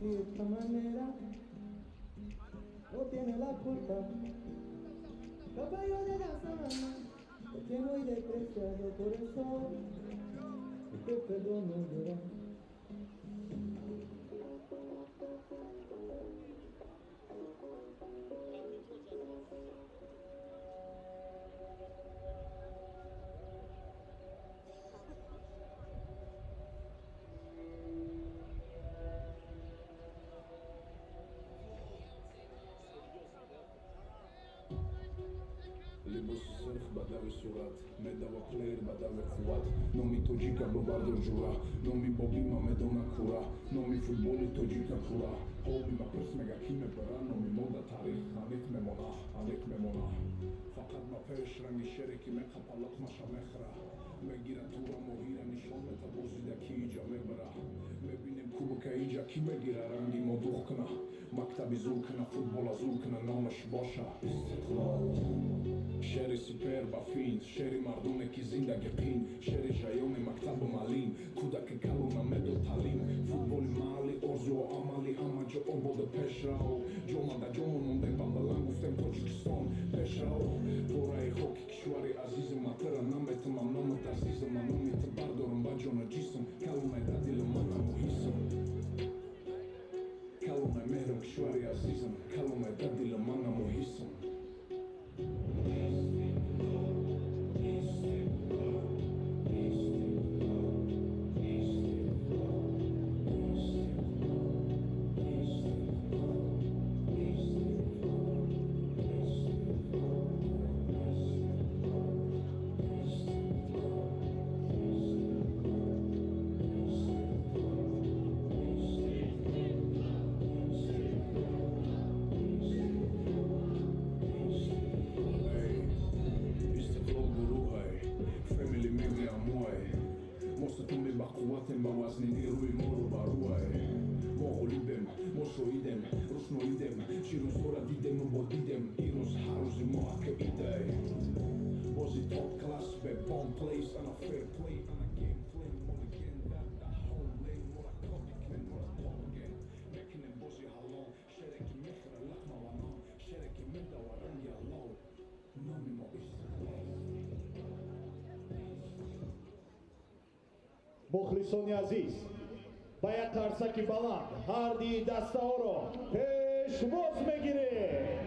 así de esta manera, no tiene la culpa. Caballo de la sabana, porque voy despreciado, por eso te perdono llorar. بدو صورت مدو پلیر بدو قوت نومی توجیکا ببردو جورا نومی بابی ما مدونا کورا نومی فوتبولی توجیکا کورا قومی ما پرس مگا کیمه برا نومی مودا تاریخ انیت ممونا فقط ما پیش رنگی شرکی مقبالات ماشا مخرا مگیرن تورا موهیرا نشان متا بوزیده کی ایجا مبرا مبینیم کوبکا ایجا کی بگیره رنگی مدوخ کنا مکتبی زول کنا فوتبولا زول کنا نامش باشا استقلال شعر سپر با فین شعر مردونه کی زندگی قین شعر جایون مکتب مالین کودک کلونا مدو تعلیم فوتبال مالی ارزو و عملی اما جو عبود پیش راو جومون موندن بندلان گفتم تاجیکستان پیش راو برای خوکی کشوری عزیز ماترا نمیتم نامت عزیز من نمیت بردارم با جون جیسم کلونه در دل منم و حیسم کلونه مهرم کشوری عزیزم کلونه در دل منم و حیسم مخلصان عزیز باید ترسکی بلند هردی دسته ها رو پیشواز میگیره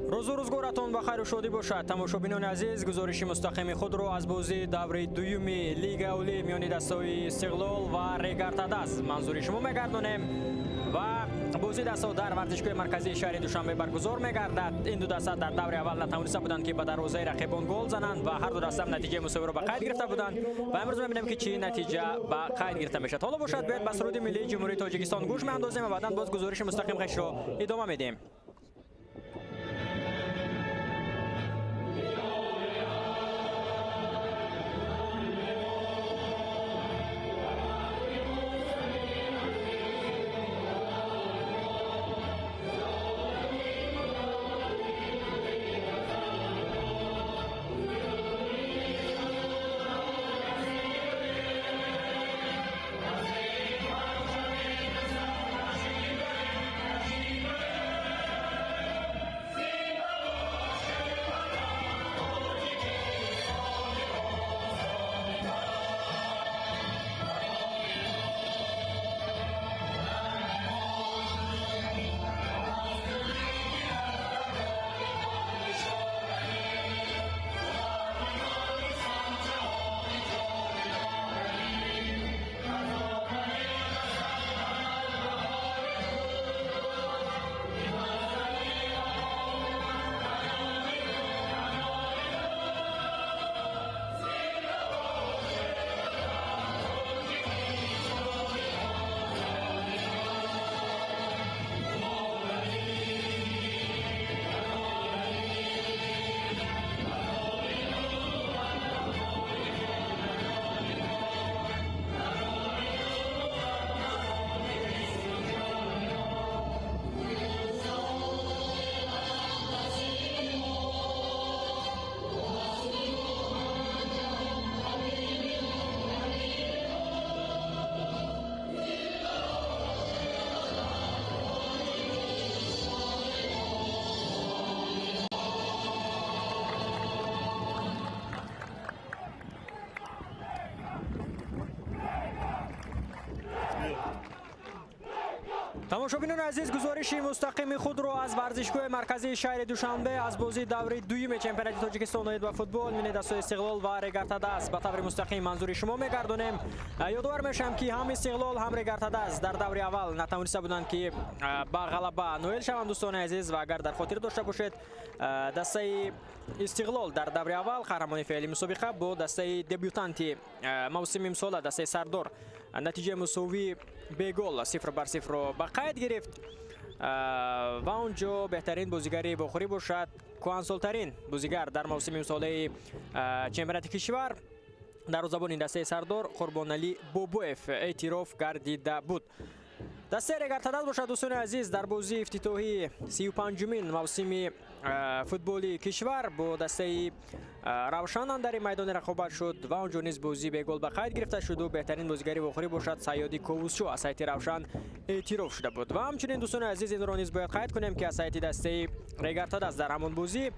روز و روزگارتان بخیر و شادی باشد. تماشابینان عزیز، گزارش مستقیم خود را از بازی دور دوم لیگ اولی میان دسته‌های استقلال و ریگارتاداس منظور شما میگردانیم و بازی دسته در ورزشگاه مرکزی شهر دوشنبه برگزار میگردد. این دو دسته در دور اول نتوانسته بودند که به دروازه رقیبان گل زنند و هر دو دسته هم نتیجه مساوی را به قید گرفته بودند و امروز می‌بینیم که چی نتیجه به قید گرفته میشد. حالا باشد بیاید به سرود ملی جمهوری تاجیکستان گوش می‌اندازیم و بعداً باز گزارش مستقیم خیش را ادامه میدیم. тамошобинон азиз, гузориши мустақими худро аз варзишгоҳи марказии шаҳри Душанбе аз бозии давраи дуюми чемпионати Тоҷикистон оид ба футбол мини дастаи Истиқлол ва Регартадас ба таври мустақим манзури шумо мегардонем. Ёдовар мешавам ки ҳам Истиқлол ҳам Регартадас дар даври аввал натавониста буданд ки ба ғалаба ноил шаванд. Дӯстони азиз, ва агар дар хотир дошта бошед, дастаи Истиқлол дар даври аввал қаҳрамони феъли мусобиқа бо дастаи дебютанти мавсими имсола дастаи Сардор натиҷаи мусовӣ бегол 0-0 ба қайд гирифт ва он ҷо беҳтарин бозигари вохӯрӣ бошад, кӯҳансолтарин бозигар дар мавсими имсолаи чемпионати кишвар дарвозабони дастаи Сардор Қурбоналӣ Бобоев эътироф гардида буд. дастаи Регартадас бошад дӯстони азиз, дар бозии ифтитоҳии 35-умин мавсими футболи кишвар бо дастаи Равшан андари майдони рақобат шуд ва он ҷо низ бозӣ бегол ба қайд гирифта шуду беҳтарин бозигари вохӯрӣ бошад Саёди Ковусшо аз сайти Равшан эътироф шуда буд. Ва ҳамчунин дӯстони азиз, инро низ бояд қайд кунем ки аз сайти дастаи Регартадас дар ҳамон бозӣ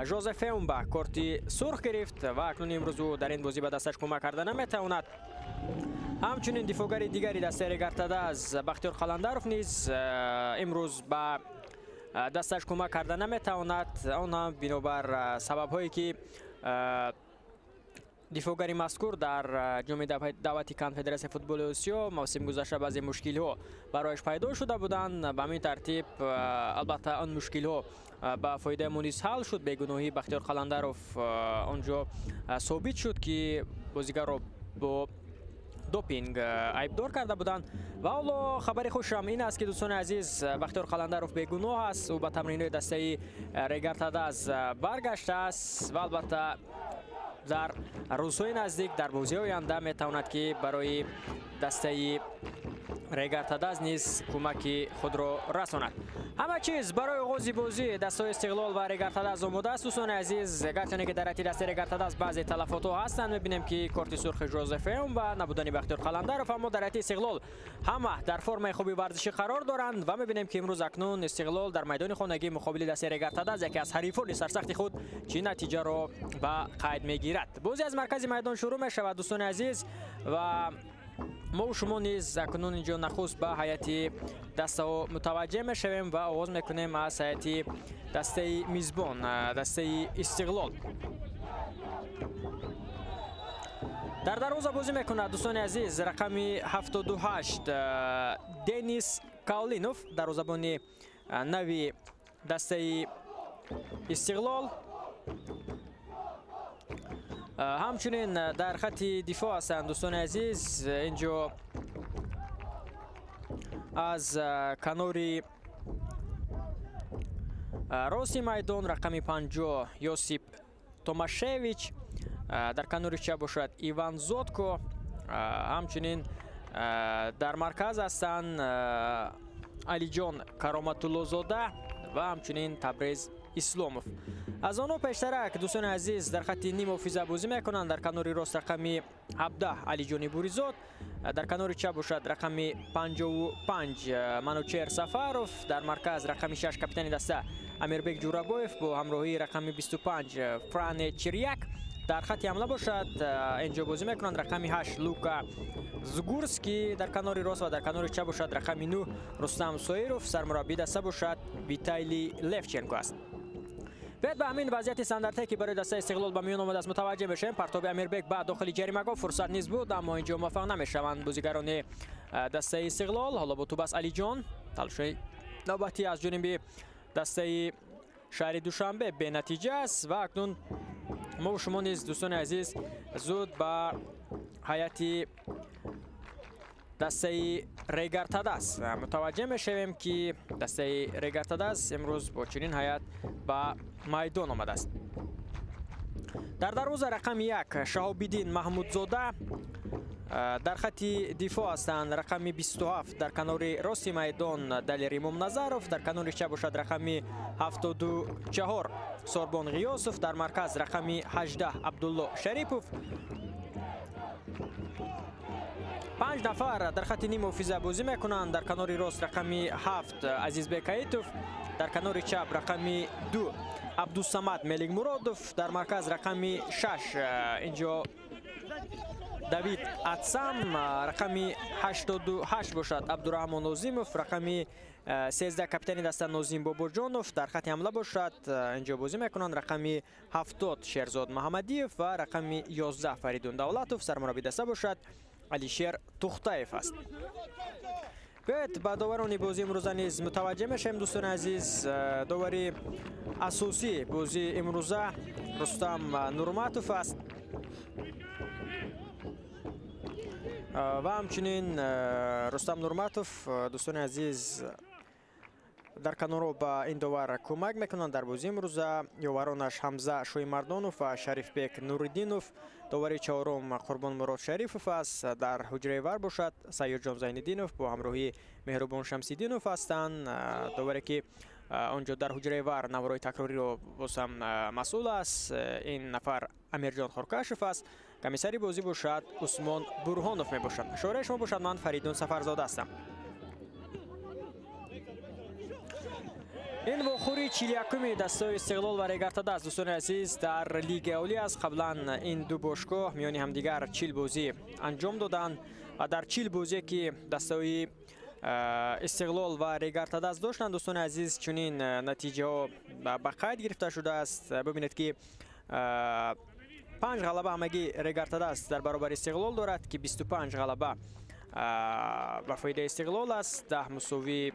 Жозеф Феумба корти сурх гирифт ва акнун имрӯз ӯ дар ин бозӣ ба дасташ кӯмак карда наметавонад. ҳамчунин дифоъгари дигари дастаи Регартадас Бахтиёр Қаландаров низ имрӯз ба дасташ кӯмак карда наметавонад, он ҳам бинобар сабабҳое ки дифоъгари мазкур дар ҷоми даъвати Конфедератсияи футболи Осиё мавсими гузашта баъзе мушкилиҳо барояш пайдо шуда буданд. Ба ҳамин тартиб албатта он мушкилиҳо ба фоидаи мо низ ҳал шуд. Бегуноҳии Бахтиёр Қаландаров он ҷо собит шуд ки бозигарро бо допинг айбдор карда буданд. ва ҳоло хабари хушам ин аст ки дӯстони азиз, Бахтиёр Қаландаров бегуноҳ аст, ӯ ба тамринҳои дастаи Регартадас баргаштааст ва албатта дар рӯзҳои наздик, дар бозиҳои оянда метавонад ки барои дастаи Регартадас низ кӯмаки худро расонад. ҳама чиз барои оғози бозӣ дастаи Истиқлол ва Регартадас омода аст. дӯстони азиз, гарчанде ки дар ҳайати дастаи Регартадас баъзе талафотҳо ҳастанд, мебинем ки корти сурхи Жозеф Феумба, набудани Бахтиёр Қаландаров, аммо дар ҳайати Истиқлол ҳама дар формаи хуби варзишӣ қарор доранд ва мебинем ки имрӯз акнун Истиқлол дар майдони хонагӣ муқобили дастаи Регартадас, яке аз ҳарифони сарсахти худ, чӣ натиҷаро ба қайд мегирад. бозӣ аз маркази майдон шурӯъ мешавад дӯстони азиз ва мо шумо низ акнун инҷо нахуст ба ҳайати дастаҳо мутаваҷҷеҳ мешавем ва оғоз мекунем аз ҳайати дастаи мизбон, дастаи Истиқлол. дар дарвоза бозӣ мекунад дӯстони азиз рақами 78 Денис Каулинов, дарвозабони нави дастаи Истиқлол. ҳамчунин дар хатти дифоъ ҳастанд дӯстони азиз, инҷо аз канори рости майдон рақами 50 Йосип Томашевич, дар канори чап бошад Иван Зотко, ҳамчунин дар марказ ҳастанд Алиҷон Кароматуллозода ва ҳамчунин Табрез Исломов. аз онҳо пештарак дӯстони азиз дар хатти ним ҳофиза бозӣ мекунанд. дар канори рост рақами 17 Алиҷони Буризод, дар канори чап бошад рақами 55 Манучер Сафаров, дар марказ рақами 6 капитани даста Амирбек Ҷурабоев бо ҳамроҳии рақами 25 Фране Чиряк. дар хатти ҳамла бошад инҷо бозӣ мекунанд рақами 8 Лука Зугурский, дар канори рост ва дар канори чап бошад рақами 9 Рустам Соиров. сармураббии даста бошад Виталий Левченко аст. биёед ба ҳамин вазъияти стандартие ки барои дастаи Истиқлол ба миён омадаст мутаваҷҷеҳ мешавем. партоби Амирбек ба дохили ҷаримагоҳ фурсат низ буд, аммо инҷо муваффақ намешаванд бозигарони дастаи Истиқлол. ҳоло бо туб аст Алиҷон, талоши навбатӣ аз ҷониби дастаи шаҳри Душанбе бенатиҷа аст ва акнун мо шумо низ дӯстони азиз зуд ба ҳайати дастаи Регартадас мутаваҷҷеҳ мешавем ки дастаи Регартадас имрӯз бо чунин ҳайат ба майдон омадааст. дар дарвоза рақами 1 Шаҳобиддин Маҳмудзода, дар хатти дифоъ ҳастанд рақами 27 дар канори рости майдон Далер Имомназаров, дар канори чап бошад рақами 74 Сорбон Ғиёсов, дар марказ рақами 18 Абдулло Шарипов. 5 нафар дар хатти ним ҳофиза бозӣ мекунанд. дар канори рост рақами 7 Азизбек Аитов, дар канори чап рақами 2 Абдусамад Меликмуродов, дар марказ рақами 6 инҷо давид атсам, рақами 88 бошад абдурахмон нозимов, рақами 13 капитани даста нозим бобоҷонов, дар хати ҳамла бошад инҷо бозӣ мекунанд рақами 70 шерзод маҳамадиев ва рақами 11 фаридун давлатов, сармурабби даста бошад алишер тухтаев аст. بیایید با داوران بازی امروزه نیز متوجه میشیم دوستان عزیز. داوری اساسی بازی امروزه رستم نورماتوف است و همچنین رستم نورماتوف دوستان عزیز در کنار با این داور کمک میکنند در بازی امروزه. یاورانش حمزه شویمردانوف و شریفبек نوریدینوف. داوری چهارم قربان مراد شریفوف است. در حجره ور باشد سیدجان زینالدینوف با همراهی مهربان شمسیدینوف هستند. داوری که آنجا در حجره ور نوارای تکراری رو بازم مسئول است این نفر امیرجان خورکاشوف است. کمیسری بازی باشد عثمان برهانوف می باشد. شماره شما باشد من فریدون سفرزاده هستم. این وخوری 41 دستای استقلال و ریگارتادا است دوستان عزیز در لیگ اولی است. قبلا این دو باشگاه میانی همدیگر 40 بازی انجام دادند و در 40 بازی که دستای استقلال و ریگارتادا داشتند دوستان عزیز چنین نتیجه ها به قید گرفته شده است. ببینید که 5 غلبه همگی ریگارتادا است در برابر استقلال دارد که 25 غلبه به فایده استقلال است. 10 مساوی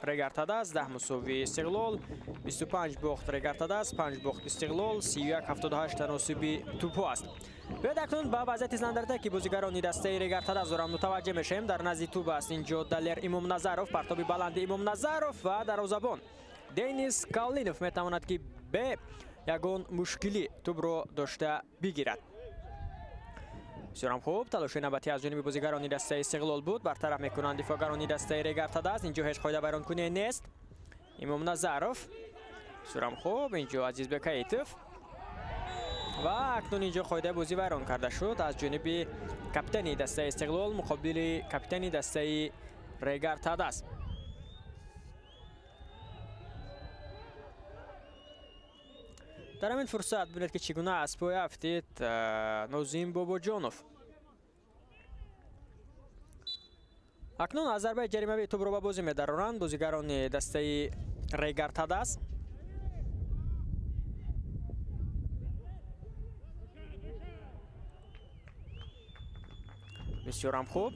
ریگارتادا است، 10 مساوی استقلال، 25 باخت ریگارتادا است، 5 باخت استقلال، 31-78 تناسبی توپو است. بیاید اکنون با وضعیت زنده که بازیگران دسته ریگارتادا دارم متوجه میشیم. در نزد توپ است اینجا دلر امام نظروف، پرتابی بلند امام نظروف و دروازه‌بان دنیس کالینوف میتواند که به یگان مشکلی توپ را داشته بگیرد. بسیار خوب تلاش نوبتی از جانب بازیگران دسته استقلال بود. برطرف میکنند دفاعگران دسته ریگارتادا است. اینجا هیچ قاعده بیان کنی نیست. امام نظروف بسیار خوب اینجا عزیزبek ایتوف و اکنون اینجا قاعده بازی بیان کرده شد از جانب کاپیتان دسته استقلال مقابل کاپیتان دسته ریگارتادا است. در همین فرصت ببینید که چگونه از پای افتید نازیم باباجانوف. اکنون از ضربه جریمه توپ را به بازی می‌دارند بازیگران دسته ریگارتادا است. بسیار خوب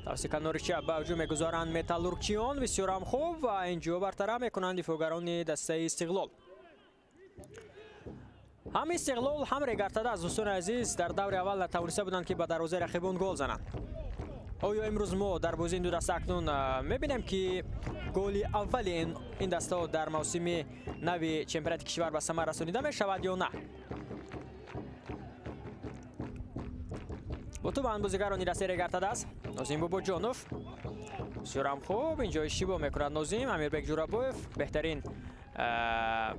توسط کنار چپ به هجوم می‌گذارند متالورگچیان. بسیار خوب و اینجا برطرف می‌کنند دفاعگران دسته استقلال. هم استقلال هم ریگارتادا از دوستان عزیز در دور اول نتوانسته بودند که به دروازه رقیبان گل زنند. آیا امروز ما در بازی این دو دسته اکنون می‌بینیم که گل اول این دسته در موسم نو چمپیونات کشور به ثمر رسانیده می‌شود یا نه؟ با تو به بازیگران دسته ریگارتادا است نازیم باباجانوف. بسیار خوب اینجا اشتباه می‌کند نازیم. امیربek جورابویف بهترین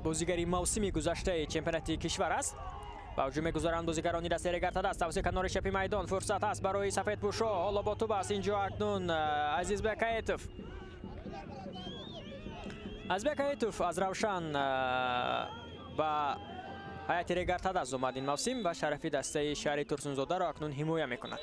بازیگری موسمی گذشته چمپیونات کشور است. با هجوم می‌گذارند بازیگران دسته ریگارتادا است. توسط کنار چپ میدان فرصت است برای سفیدپوشا. حالا با توپ است اینجا اکنون عزیزبek ایتوف. عزیزبek ایتوف از روشن با هیئت ریگارتادا اومد این موسم و شرفی دسته شهری ترسونزاده را اکنون حمایت می‌کند.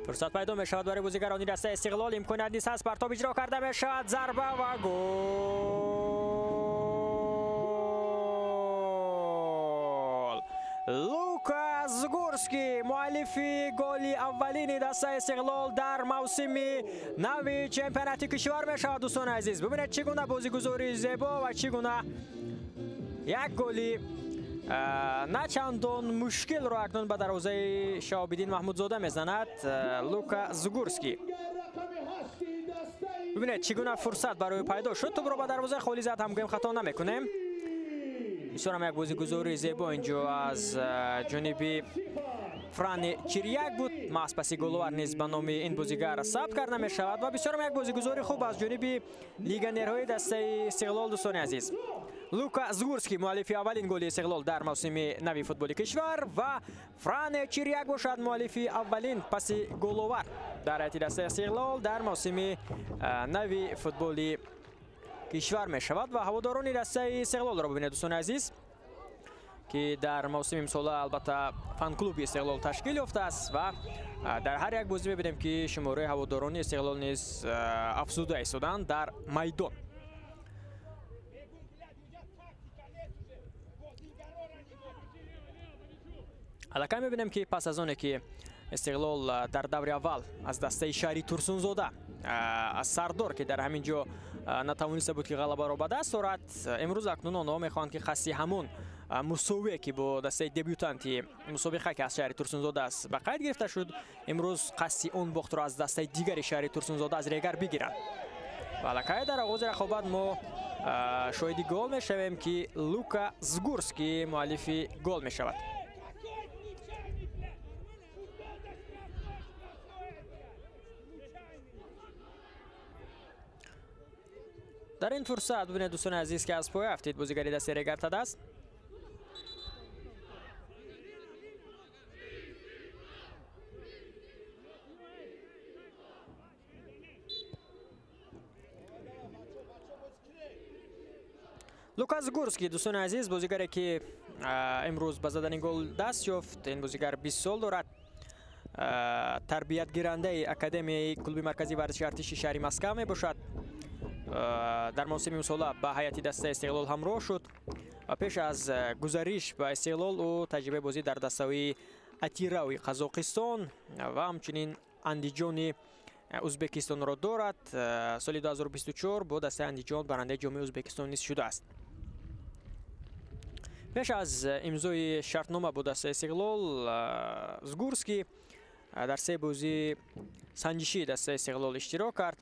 فرصت پیدا می شود برای بازیگران دسته استقلال. امکانیت نیست است پرتاب اجرا کرده می شود. ضربه و گل. لوکا زگورسکی مؤلف گل اولین دسته استقلال در موسم نو چمپیونات کشور می شود دوستان عزیز. ببینید چگونه بازیگزاری زیبا و چگونه یک گلی نه چندان مشکل را اکنون به دروازه شهاب‌الدین محمودزاده میزند لوکا زگورسکی. ببینید چگونه فرصت برای پیدا شد. توپ را به دروازه خالی زد. هم گیم خطا نمیکنیم. بسیار هم یک بازیگزاری زیبا اینجا از جانب فران چریاک بود. محض پسی گلوور نیز به نام این بازیگر ثبت کرده می شود و بسیار هم یک بازیگزاری خوب از جانب لیگنرهای دسته استقلال. دوستان عزیز، لوکا زگورسکی مؤلف اولین گل استقلال در موسم نوی فوتبال کشور و فران چریاک باشد مؤلف اولین پس گلوور در هیئت دسته استقلال در موسم نوی فوتبال کشور می شود و هواداران دسته استقلال را ببینید دوستان عزیز که در موسم امسال البته فن کلوب استقلال تشکیل یافته است و در هر یک بازی ببینیم که شماره هواداران استقلال نیز افزوده ایستادند در میدان. حالا کمی ببینیم که پس از آنکه که استقلال در دور اول از دسته شهری ترسونزاده از سردار که در همین جا نتوانسته بود که غلبه را به دست آورد، امروز اکنون آنها میخواهند که خاصی همون مساوی که با دسته دبیوتانتی مسابقه که از شهر ترسونزاده است به قید گرفته شد، امروز خاصی اون باخت را از دسته دیگر شهر ترسونزاده از ریگر بگیرند. و علاقه در آغاز رقابت ما شاهد گل میشویم که لوکا زگورسکی مؤلف گل میشود. در این فرصت ببینید دوستان عزیز که از پای هفتید بازیگری دسته ریگرتاده است. لوکا زگورسکی دوستان عزیز بازیگری که امروز به زدن گل دست یافت. این بازیگر 20 سال دارد. تربیت گیرنده اکادمی کلوب مرکزی ورزش ارتشی شهر مسکو می باشد. در موسم امسال به هیئت دسته استقلال همراه شد و پیش از گزارش به استقلال او تجربه بازی در دسته اتیراوی قزاقستان و همچنین اندیجان ازبکستان را دارد. سال 2024 با دسته اندیجان برنده جام ازبکستان نیز شده است. پیش از امضای شرطنامه با دسته استقلال، زگورسکی در 3 بازی سنجشی دسته استقلال اشتراک کرد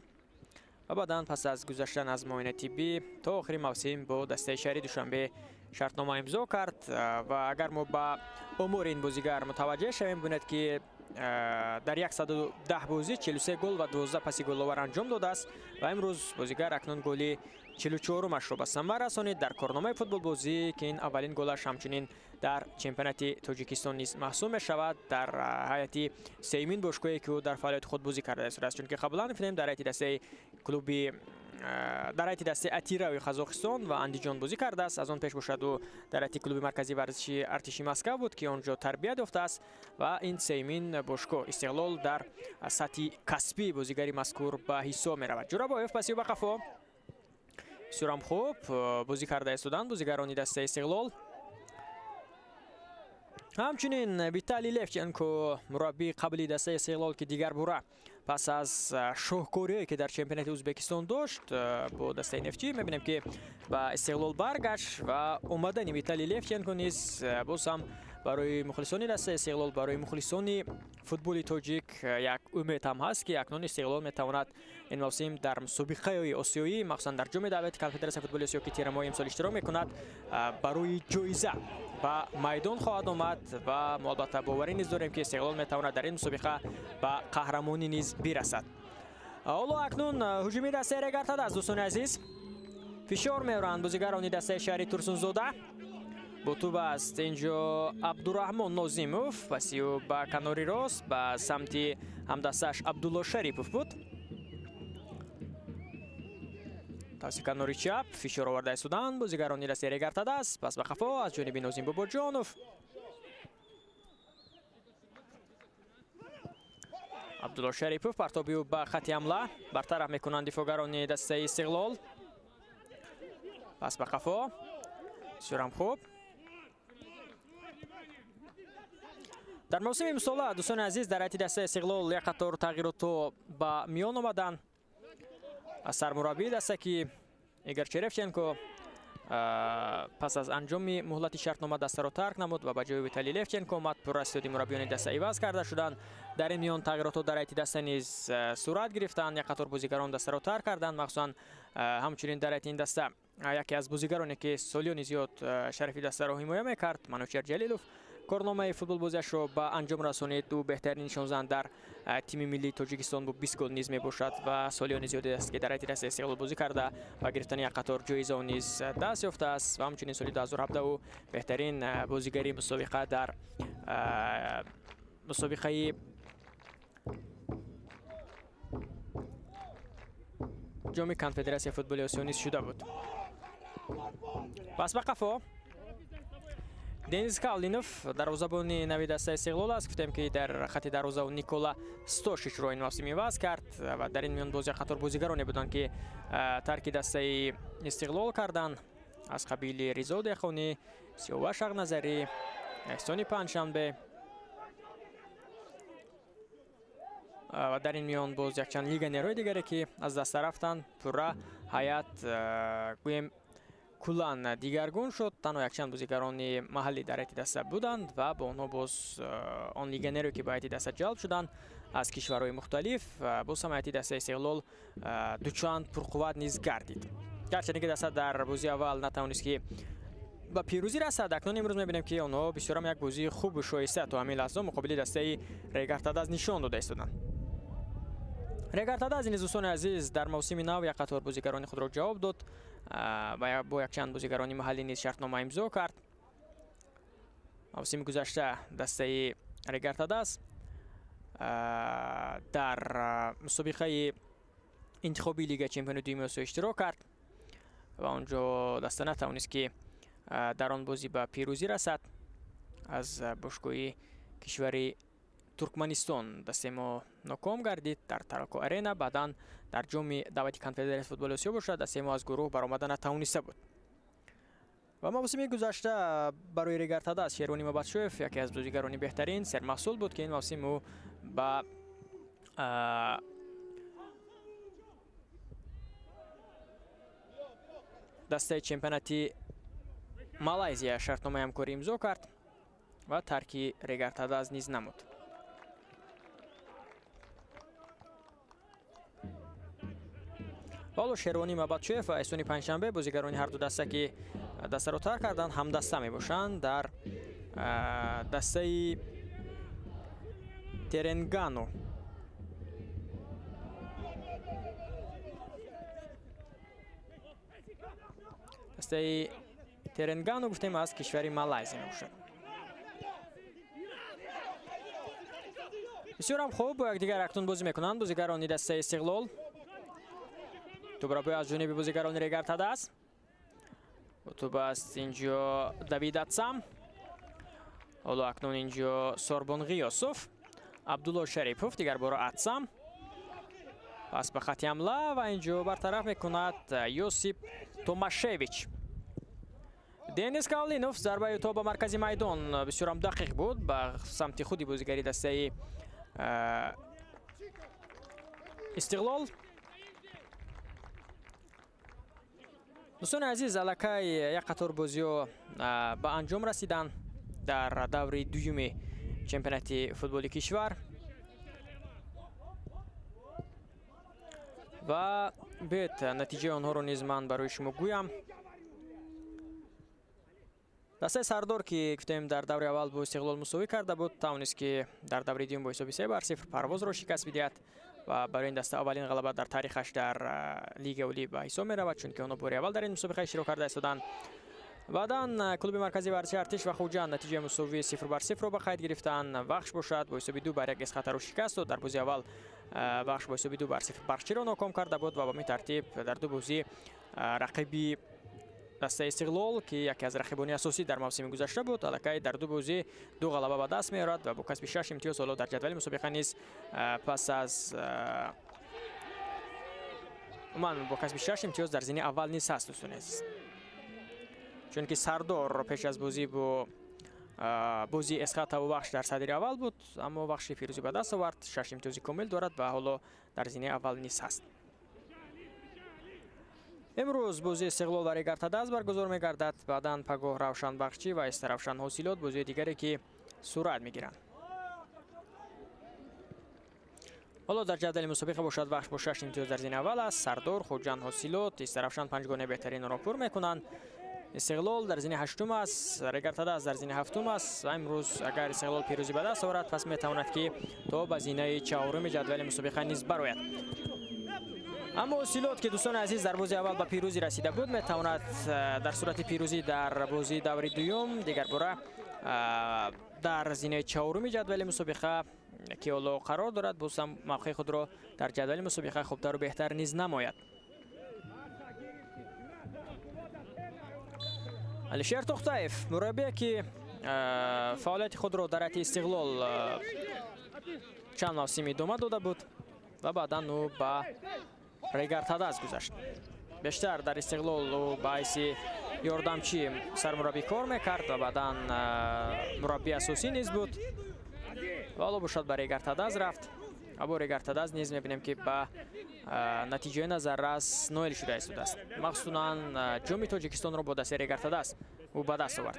و بعداً پس از گذشتن از معاینه طبی تا آخر موسم با دسته شهری دوشنبه شرطنامه امضا کرد. و اگر ما با امور این بازیگر متوجه شویم ببینید که در 110 بازی 43 گل و 12 پس گل‌آور انجام داده است و امروز بازیگر اکنون گل 44 مش را به ثمر رسانید در کارنامه فوتبال بازی که این اولین گلش همچنین در چمپیونات تاجیکستان نیز محسوب می شود در هیئت سیمین باشگاهی که او در فعالیت خود بازی کرده است، چون که قبلا می‌فهمیم در هیئت دسته کلوبی در هیئت دسته اتیراوی قزاقستان و اندیجان بازی کرده است. از آن پیش باشد او در هیئت کلوب مرکزی ورزشی ارتشی مسکو بود که آنجا تربیت یافته است و این سیمین باشگاه استقلال در سطح کسبی بازیگری مذکور به حساب می رود. جورابایف پسی به قفا بسیار خوب بازی کرده استودند بازیگران دسته استقلال. همچنین ویتالی لفچنکو مربی قبلی دسته استقلال که دیگر باره پس از شاهکاری که در چمپیونات ازبکستان داشت با دسته نفتی میبینیم که با استقلال برگشت و اومدن ویتالی لفچنکو نیز باز هم برای مخلصان دسته استقلال، برای مخلصان فوتبال تاجیک یک امید هم هست که اکنون استقلال میتواند این موسم در مسابقه آسیایی مخصوصا در جام دعوت کنفدراسیون فوتبال آسیا که تیر ماه امسال اشتراک میکند برای جایزه به میدان خواهد آمد و ما البته باوری نیز داریم که استقلال میتواند در این مسابقه به قهرمانی نیز برسد. حالا اکنون هجومی دسته ریگرتاده از دوستان عزیز فشار میارند بازیگران دسته شهری ترسونزاده. با توپ است اینجا عبدالرحمن نازیموف پسی او به کناری راست به سمت همدستش عبدالله شریپوف بود. تاسی کناری چپ فشار آورده ایستادند بازیگران دسته ریگرتاده است. پس به خفا از جانب نازیم باباجانوف عبدالله شریپوف پرتابی او به خط حمله برطرف میکنند دفاعگران دسته استقلال. پس به خفا بسیار خوب. در موسم امسال دوستان عزیز در هیئت دسته استقلال یک قطار تغییرات به میان آمدند. از سرمربی دسته که ایگور چرفچنکو پس از انجام مهلت شرطنامه دسته را ترک نمود و به جای ویتالی لفچنکو آمد. پررسیدی مربیان دسته عوض کرده شدند. در این میان تغییرات در هیئت دسته نیز صورت گرفتند. یک قطار بازیگران دسته را ترک کردند، مخصوصا همچنین در هیئت این دسته یکی از بازیگرانی که سالیان زیاد شرفی دسته را حمایت میکرد، منوچهر جلیلوف، کارنامه فوتبال بازیش را به انجام رسانید. او بهترین نشانزن در تیم ملی تاجیکستان با 20 گل نیز میباشد و سالیان زیادی است که در هیئت دسته استقلال بازی کرده و گرفتن یک قطار جایزه نیز دست یافته است و همچنین سال 2017 او بهترین بازیگری مسابقه در مسابقه جام کنفدراسیون فوتبال آسیا نیز شده بود. پس به قفا دنیز کالینوف دروازه‌بان نوی دسته استقلال است. گفتیم که در خط دروازه و نیکولا ستوشیچ رو این موسم عوض کرد و در این میان بازی قطار بازیگرانی بودند که ترک دسته استقلال کردند، از قبیل رضا دهخانی، سیاوش نظری، احسان پنجشنبه و در این میان باز یک چند لیگنرهای دیگری که از دست رفتند. پورا هیئت گویم کلان دیگرگون شد. تنها یک چند بازیگران محلی در هیئت دسته بودند و با آنها باز آن لیگنرهایی که به هیئت دسته جلب شدند از کشورهای مختلف باز هم هیئت دسته استقلال دوچند پرقوت نیز گردید. گرچه که دسته در بازی اول نتوانست که با پیروزی رسد، اکنون امروز می‌بینیم که آنها بسیار هم یک بازی خوب و شایسته تا همین لحظه مقابل دسته ریگارتاداز نشان داده ایستادند. ریگارتاداز نیز دوستان عزیز در موسم نو یک قطار بازیگران خود را جواب داد و با یک چند بازیگران محلی نیز شرطنامه امضا کرد. موسم گذشته دسته ریگارتاداز در مسابقه انتخابی لیگ چمپیون دوم آسیا اشتراک کرد و آنجا دسته نتوانست که در آن بازی به پیروزی رسد. از باشگاه کشور ترکمنستان دسته ما ناکام گردید در تراکو ارینا. بعداً در جام دعوتی کنفدراسیون فوتبال آسیا باشد دسته ما از گروه برآمدن نتوانسته بود و موسم گذشته برای ریگارتاداز شیروانی مبادشوف یکی از بازیگران بهترین سرمحصول بود که این موسم او با دسته چمپیوناتی مالایزیا شرطنامه همکاری امضا کرد و ترک ریگارتاداز نیز نمود. حالا شیروانی مبادشوف و احسان پنجشنبه بازیگران هر دو دسته که دسته را ترک کردند هم دسته می باشند در دسته ترنگانو. دسته ترنگانو گفتیم از کشور مالایزیا می باشد. بسیار هم خوب با یکدیگر اکنون بازی میکنند بازیگران دسته استقلال. توپ را از جانب بازیگران ریگارتاداز. توپ است اینجا دوید اتسام. حالا اکنون اینجا سوربون غیاسوف، عبدالله شریفوف، دیگر بار اتسام. پس به خط حمله و اینجا برطرف میکند یوسیپ توماشویچ. دنیز کالینوف ضربه توپ به مرکز میدان بسیار هم دقیق بود به سمت خودی بازیگری دسته استقلال. دوستان عزیز الکی یک قطار بازی به انجام رسیدن در دور دوم چمپیونات فوتبال کشور و بیت نتیجه آنها رو نیز من برای شما گویم. دسته سردار که گفتیم در دور اول با استقلال مساوی کرده بود توانست که در دور دوم با حساب 3-0 پرواز را شکست بدهد و برای این دسته اولین غلبه در تاریخش در لیگ اولی به حساب می رود چون که آنها بار اول در این مسابقه اشتراک کرده استادند. بعدا کلوب مرکزی ورزشی ارتش و خوجند نتیجه مساوی 0-0 را به خرید گرفتند. بخش باشد با حساب 2-1 اسقاط را شکست داد. در بازی اول بخش با حساب 2-0 بخشی را ناکام کرده بود و با این ترتیب در دو بازی رقیبی دسته استقلال که یکی از رقیبان اساسی در موسم گذشته بود الکی در دو بازی دو غلبه به دست میارد و با کسب 6 امتیاز حالا در جدول مسابقه نیز پس از با کسب 6 امتیاز در زمین اول نیز هست دوستان عزیز، چون که سردار پیش از بازی با بازی اسقاط و بخش در صدر اول بود اما بخش پیروزی به دست آورد 6 امتیازی کامل دارد و حالا در زمین اول نیز هست. امروز بازی استقلال و ریگارتاداز برگزار می‌گردد. بعداً پگاه روشنبخشی و استرافشان حاصلات بازی دیگری که صورت می‌گیرند. حالا در جدول مسابقه باشد بخش با 6 امتیاز در زین اول است. سردار، خوجان حاصلات، استرافشان 5 گانه بهترین را پر می‌کنند. استقلال در زین هشتم است، ریگارتاداز در زین هفتم است و امروز اگر استقلال پیروزی به دست آورد پس می‌تواند که تا به زینه چهارم جدول مسابقه نیز برآید. اما حاصلات که دوستان عزیز در بازی اول به پیروزی رسیده بود می‌تواند در صورت پیروزی در بازی دور دوم دیگر باره در زینه چهارم جدول مسابقه که حالا قرار دارد باز هم موقع خود را در جدول مسابقه خوبتر و بهتر نیز نماید. علیشیر توختایف مربی که فعالیت خود را در استقلال چند موسم ادامه داده بود و بعدا او به ریگارتاداز گذشت. بیشتر در استقلال او باعث یاردمچی سرمربی کار میکرد و بعدا مربی اساسی نیز بود و حالا باشد به ریگارتاداز رفت. اما ریگارتاداز نیز میبینیم که به نتیجه نظررس نایل شده است. مخصوصا جام تاجیکستان را با دست ریگارتاداز او به دست آورد.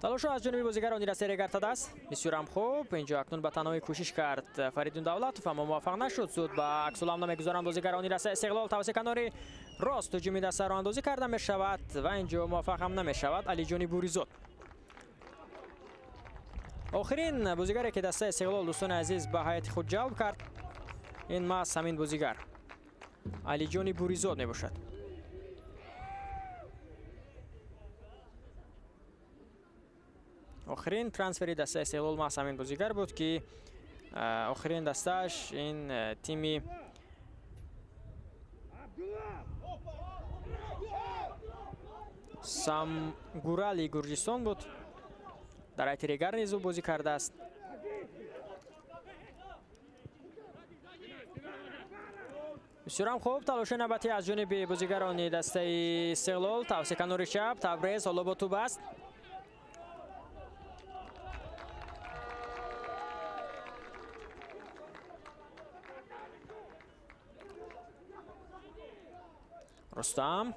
تلاش از جانب بازیگران دست ریگارتاداز بسیار هم خوب. اینجا اکنون به تنهایی کوشش کرد فریدون دولتوف اما موفق نشد. زود به عکس العمل میگذارند بازیگران دست استقلال توسط کنار راست هجومی دست را اندازی کرده می شود و اینجا موفق هم نمی شود. علی جانی بوریزاد آخرین بازیگری که دست استقلال دوستان عزیز به حیات خود جلب کرد این ماست همین بازیگر علی جانی بوریزاد می باشد. آخرین ترانسفری دسته استقلال ماست همین بازیگر بود که آخرین دستش این تیمی سامگورالی گرجستان بود. در ایت ریگر نیز بازی کرده است. بسیار هم خوب. تلاش نوبتی از جانب بازیگران دسته استقلال توسط کنار چپ تبریز حالا با توپ است. رستم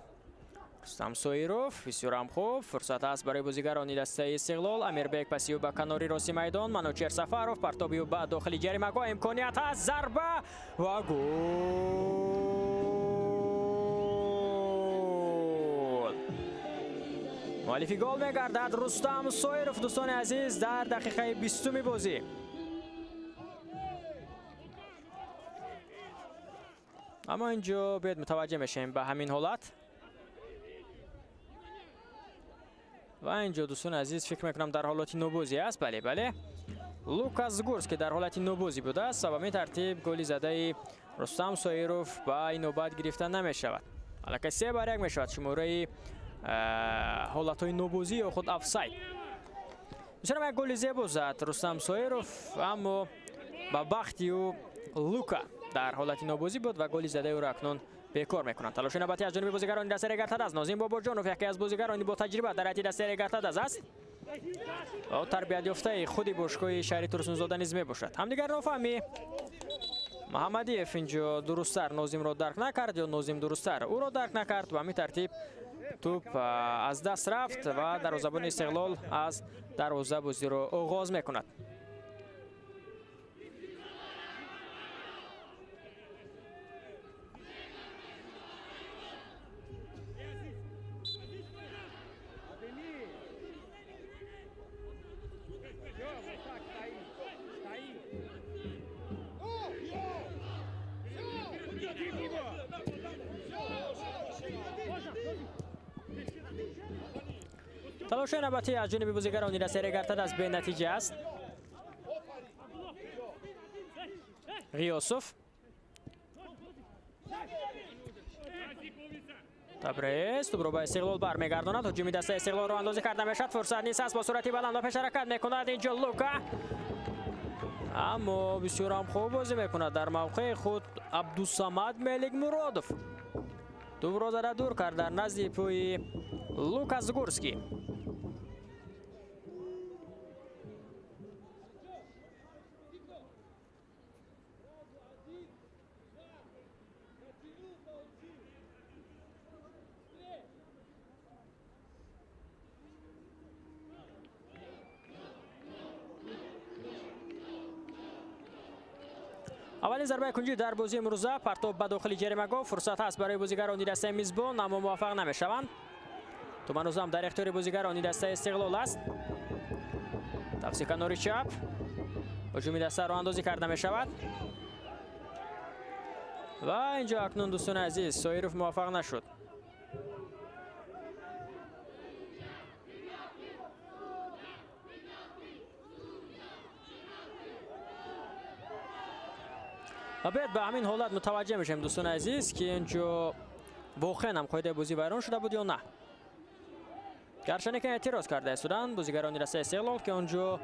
سویروف بسیار هم خوب. فرصت است برای بازیگران دسته استقلال. امیربک پسیو به کناری راست میدان. منوچهر سفروف پرتابی به داخل جریمه گاه امکانیت است. ضربه و گل. مؤلفی گل میگردد رستم سویروف دوستان عزیز در دقیقه 20 بازی. اما اینجا باید متوجه میشیم به همین حالت و اینجا دوستان عزیز فکر میکنم در حالت نوبازی است. بله لوکاس زگورس که در حالت نوبازی بوده است و به این ترتیب گلی زده رستم سویروف با این نوبت گرفته نمی شود. حالا که 3-1 می شود شماره حالت های نوبازی یا خود آفساید. میتونم یک گل زیبا زد رستم سویروف اما با بختی و لوکا در حالت نوبازی بود و گلی زده او را اکنون بیکار میکنند. تلاش نوبتی از جانب بازیگران دست ریگارتاداز. نازیم باباجانوف یکی از بازیگران با تجربه در حیات دست ریگارتاداز است. او تربیت یافته خودی باشگاه شهری ترسونزاده نیز میباشد. همدیگر نفهمی محمدیف اینجا درستتر نازیم را درک نکرد یا نازیم درستتر او را درک نکرد و همین ترتیب توپ از دست رفت و دروازه‌بان استقلال از دروازه بازی را آغاز میکند. تلاش نوبتی از جانب بازیگران دست ریگارتاداز به نتیجه است. غیاسوف تبریز توپ را به استقلال برمیگرداند. هجوم دست استقلال را اندازی کرده میشد. فرصت نیست است با سرعتی بلند و پیش حرکت میکند اینجا لوکا اما بسیار هم خوب بازی میکند. در موقع خود عبدالصمد ملیک مرادوف توپ را زده دور کرد در نزد پای لوکاس زگورسکی. اولین ضربه کنجی در بازی امروزه، پرتاب به داخل جریمه، فرصت است برای بازیگران دسته میزبان اما موفق نمیشوند. توپ هنوز هم در اختیار بازیگران دسته استقلال است. تفسیر کناری چپ، هجومی دسته رو اندازی کرده می شود و اینجا اکنون دوستان عزیز سایروف موفق نشد. و بعد به همین حالت متوجه میشیم دوستان عزیز که اینجا واقعا هم قاعده بازی ویران شده بود یا نه. گرچه که اعتراض کرده استودن بازیگران دسته استقلال که اونجا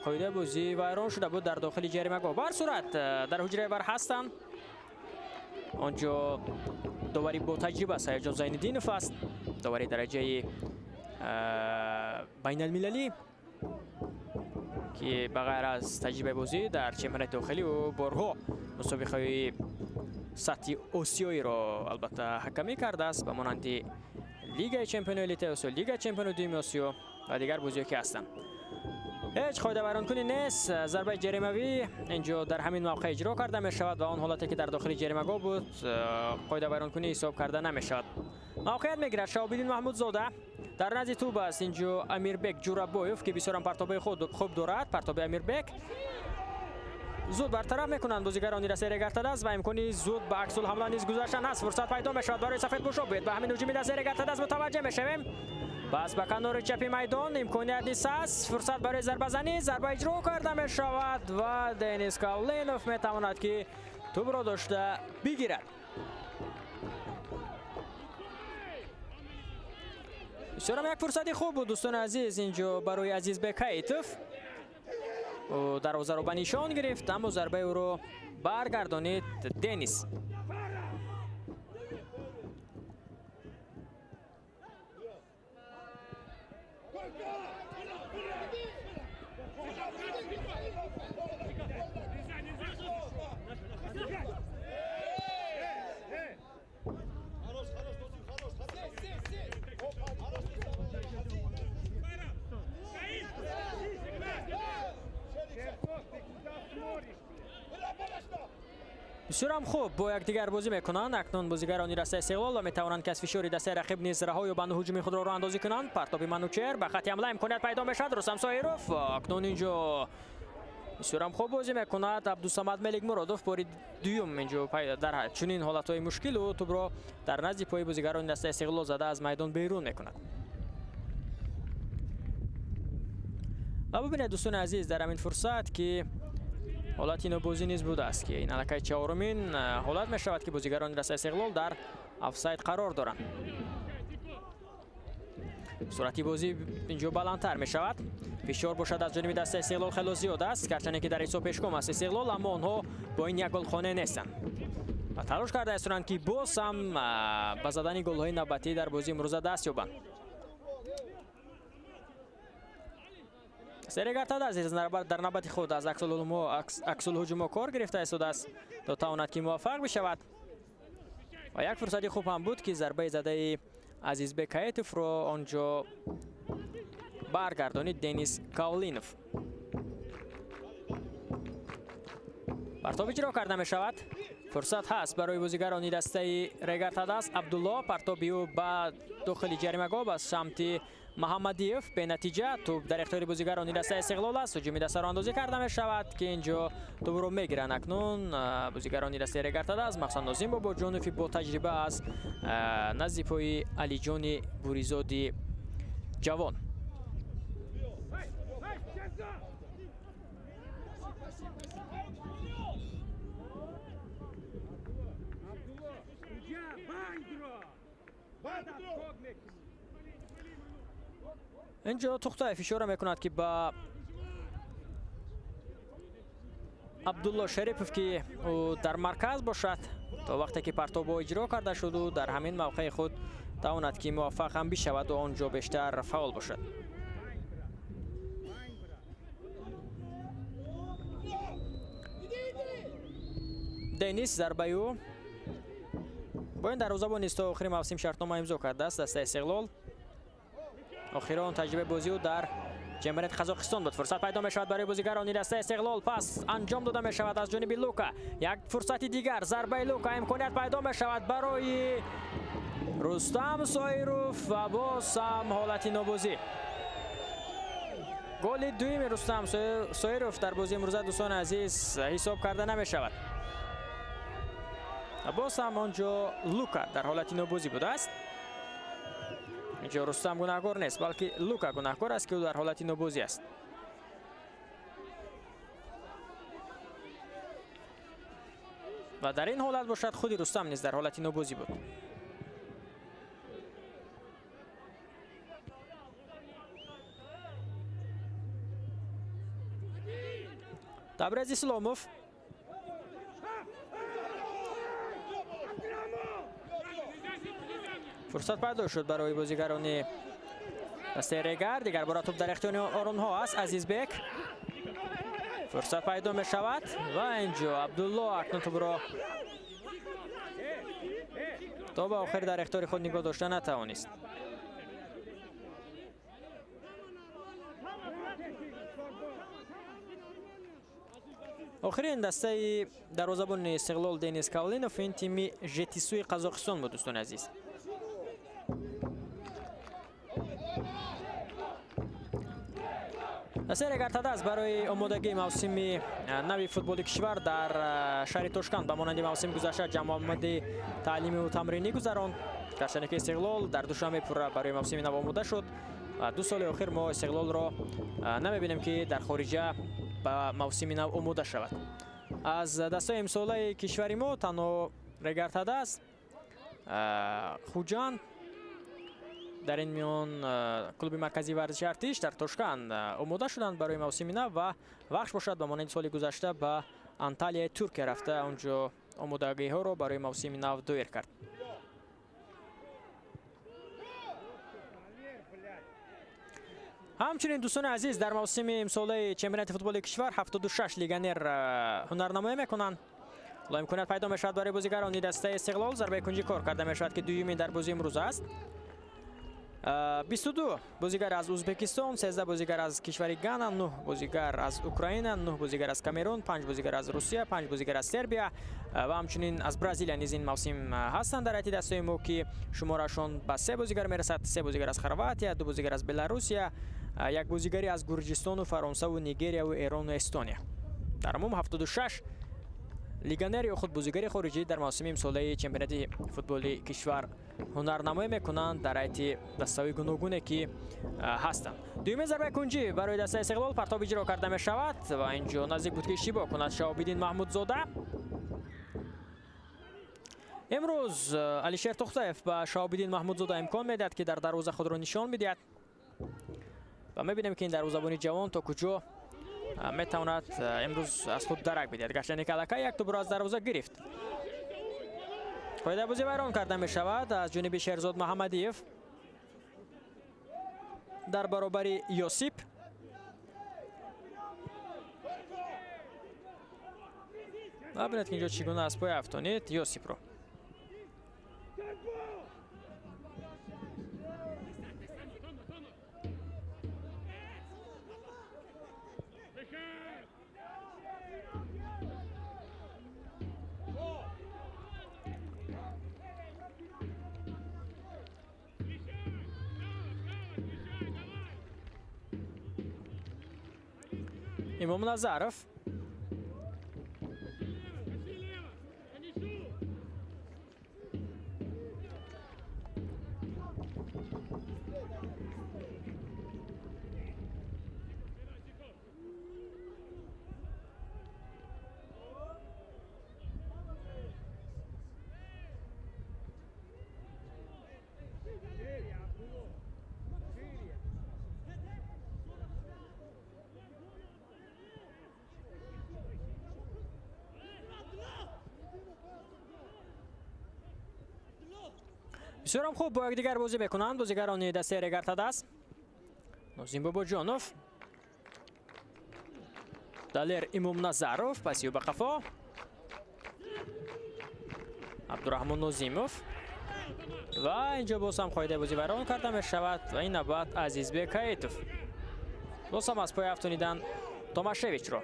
قاعده بازی ویران شده بود در داخل جریمه. بر صورت در حجره ور هستند. اونجا داوری با تجربه است هیجان زین‌الدینوف است، داوری درجه بین المللی که بغیر از تجربه بازی در چمپیونات داخلی و بارها مسابقه سطح آسیایی را البته حکمی کرده است به مانند لیگ چمپیونان لیگ آسیا، لیگ چمپیونان دوم آسیا و دیگر بازی‌ها که هستند. هیچ قاعده ویرانکنی نیست. ضربه جریمه‌ای اینجا در همین موقع اجرا کرده می شود و آن حالتی که در داخل جریمه بود قاعده ویرانکنی حساب کرده نمی شود. موقعیت میگیرد شهاب‌الدین محمود زاده، در نزد توپ است اینجا امیربک جورابویف که بسیار پرتاب خود خوب دارد. پرتاب امیربک زود برطرف میکنند بازیگران دسته رگرتدز و امکانی زود به عکس الحمله نیز گذاشتن است. فرصت پیدا می شود برای سفیدپوشا. به همین هجوم دسته رگرتدز متوجه میشویم. پس به کنار چپی میدان امکانیت نیست است. فرصت برای ضربه زنی، ضربه اجرا کرده می شود و دنیس کاولینوف می تواند که توپ را داشته بگیرد. بسیار یک فرصتی خوب بود دوستان عزیز اینجا برای عزیزبک حیتف. او دروازه رو به نشان گرفت اما ضربه او رو برگردانید دنیس. بسیار هم خوب با یکدیگر بازی میکنند. اکنون بازیگران دسته استقلال و میتوانند که از فشار دسته رقیب نیز رها یا بند هجومی خود را راه اندازی کنند. پرتاب منوچهر به خط حمله امکانیت پیدا میشد. رستم سایروف اکنون اینجا بسیار هم خوب بازی میکند. عبدالصمد ملک مرادوف بار دوم اینجا در چنین حالتهای مشکل و توپ را در نزد پای بازیگران دسته استقلال زده از میدان بیرون میکند. و ببینید دوستان عزیز در همین فرصت که حالت اینو بازی نیز بوده است که این علاقه چهارمین حالت می شود که بازیگران دسته استقلال در آفساید قرار دارند. سرعتی بازی اینجا بلندتر می شود. فشار باشد از جانب دسته استقلال خیلی زیاد است گرچه که در حساب پیشگام است استقلال اما آنها با این یک گل خانه نیستند و تلاش کرده استند که باز هم به زدن گل های نوبتی در بازی امروز دست یابند. سریگرتاد عزیز در نوبت خود از عکس الهجوم کار گرفته است تا تواند که موفق بشود و یک فرصتی خوب هم بود که ضربه زده عزیزبک حیتف رو آنجا برگردانید دنیس کاولینوف. پرتاب اجرا کرده می شود. فرصت هست برای بازیگران دسته رگرتدز. عبدالله پرتابی او به داخل جریمه به سمت محمدیف به نتیجه توپ در اختیار بازیگران دسته استقلال است. هجومی دسته را اندازی کرده می شود که اینجا توپ رو میگیرن اکنون بازیگران دسته رگرتدز مخصوصا نازیم بابا جانوفی با تجربه از نزد پای علی جان بوریزادی جوان. اینجا تخته فشار میکند که با عبدالله شریف که در مرکز باشد تا وقتی که پرتاب اجرا کرده شد و در همین موقع خود تواند که موفق هم بشود و آنجا بیشتر فاول باشد. دنیس ضربه او با این دروازه‌بان است تا آخر موسم شرطنامه امضا کرده است دسته استقلال. آخران تجربه بازی او در چمبرنت قزاقستان بود. فرصت پیدا می شود برای بازیگران دسته استقلال. پس انجام داده می شود از جانب لوکا. یک فرصت دیگر ضربه لوکا امکانیت پیدا می شود برای رستم سایروف و باز هم حالت نوبازی. گل دوم رستم سایروف در بازی امروز دوستان عزیز حساب کرده نمی شود. باز هم آنجا لوکا در حالت نوبازی بوده است. اینجا رستم گناهکار نیست بلکه لوکا گناهکار است که او در حالت نوبازی است. و در این حالت باشد خود رستم نیز در حالت نوبازی بود. تبریز اسلاموف فرصت پیدا شد برای بازیگران دسته ریگر. دیگر بار توپ در اختیار آنها است. عزیز بک فرصت پیدا می شود و اینجا عبدالله اکنون توپ را تا به آخر در اختیار خود نگاه داشته نتوانست. آخرین دسته دروازه‌بان استقلال دنیس کاولینوف این تیم ژتیسوی قزاقستان بود دوستان عزیز. دسته ریگرتاداز برای آمادگی موسم نوی فوتبال کشور در شهر توشکند به مانند موسم گذشته جمع آماده تعلیمی و تمرینی گذراند. گرچه که استقلال در دوشنبه پورا برای موسم نو آماده شد و 2 سال اخیر ما استقلال را نمیبینیم که در خارجه به موسم نو آماده شود. از دسته امساله کشوری ما تنها ریگرتاداز، خوجند در این میان کلوب مرکزی ورزشی ارتش در توشکند آماده شدند برای موسم نو و وقت باشد به مانند سال گذشته به انتالیا ترکیه رفته اونجا آمادگی ها را برای موسم نو دایر کرد. همچنین دوستان عزیز در موسم امساله چمپیونات فوتبال کشور 76 لیگانر هنرنمایی میکنند. امکانیت پیدا می شود برای بازیگران دسته استقلال. ضربه کنجی کار کرده می شود که دومی در بازی امروز است. 22 بازیگر از ازبکستان، 13 بازیگر از کشور گانا، 9 بازیگر از اوکراین، 9 بازیگر از کامرون، 5 بازیگر از روسیه، 5 بازیگر از سربیا و همچنین از برزیل نیز این موسم هستند در دسته ما که شمارشون به 3 بازیگر میرسد. 3 بازیگر از خرواتیا، 2 بازیگر از بلاروسیا، 1 بازیگری از گرجستان و فرانسه و نیگریا و ایران و استونیا. در عموم 76 لیگانر یا خود بازیگر خارجی در موسم امساله چمپیونات فوتبال کشور هنرنمایی میکنند در حیط دسته‌های گوناگونی که هستند. دومین ضربه کنجی برای دسته استقلال پرتاب اجرا کرده می شود و اینجا نزدیک بود که اشتباه کند شهاب‌الدین محمودزاده. امروز علیشیر توختایف به شهاب‌الدین محمودزاده امکان میدهد که در دروازه خود را نشان میدهد و میبینیم که این دروازه‌بان جوان تا کجا میتواند امروز از خود درک بدهد. گرچه نیکالکا یک توپ را از دروازه گرفت. قاعده بازی ویران کرده می شود از جانب شهرزاد محمدیف در برابر یوسیپ. ببینید که اینجا چگونه از پای افتانید یوسیپ رو. امام نظرف بسیار خوب با یکدیگر بازی میکنند بازیگران دسته ریگرتاداز. نازیم باباجانوف، دالر امام نظروف، پسیو به قفا، عبدالرحمن نازیموف و اینجا باز هم قاعده بازی ویران کرده می شود و این نبود عزیز بک هیتوف. босам аз пой афтонидан Томашевичро.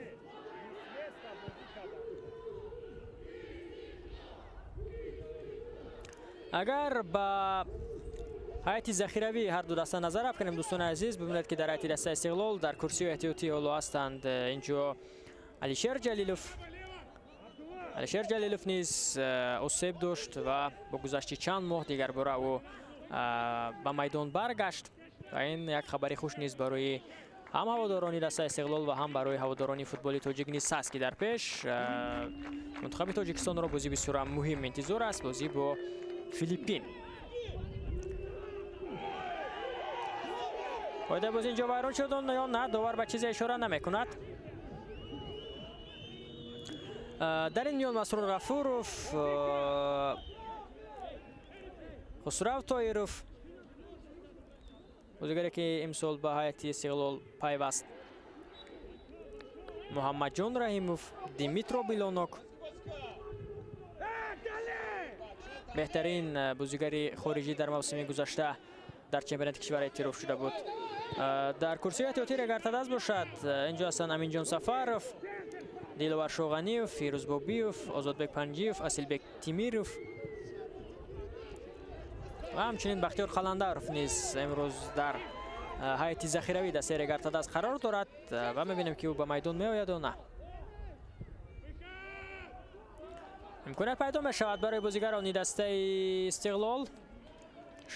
агар ба ҳайати захиравӣ ҳарду даста назар афканем дӯстони азиз, бибинед ки дар ҳайати дастаи Истиқлол дар курсии эҳтиётӣ ҳоло ҳастанд инҷо Алишер Ҷалилов низ осеб дошт ва бо гузашти чанд моҳ дигар бора ӯ ба майдон баргашт ва ин як хабари хуш низ барои ҳам ҳаводорони дастаи Истиқлол ва ҳам барои ҳаводорони футболи тоҷик низ ҳаст ки дар пеш мунтахаби Тоҷикистонро бозӣ бисёра муҳим интизор аст, бозӣ бо Филиппин. Қоидаи бозӣ инҷо вайрон шуд ё на, довар ба чизе ишора намекунад. дар ин миён Масрур Ғафуров, Хусрав Тоиров, бозигаре ки имсол ба ҳайати Истиқлол пайваст, Муҳаммаҷон Раҳимов, Димитро Билонок, беҳтарин бозигари хориҷӣ дар мавсими гузашта дар чемпионати кишвар эътироф шуда буд. дар курсии эҳтиётӣ Регартадас бошад. инҷо ҳастанд Аминҷон Сафаров, Диловар Шоғаниев, Фирӯз Бобиев, Озодбек Панҷиев, Асилбек Тимиров ва ҳамчунин Бахтиёр Қаландаров низ имрӯз дар ҳайати захиравӣ дастаи Регартадас қарор дорад ва мебинем ки ӯ ба майдон меояд ё на. имконият пайдо мешавад барои бозигарони дастаи Истиқлол.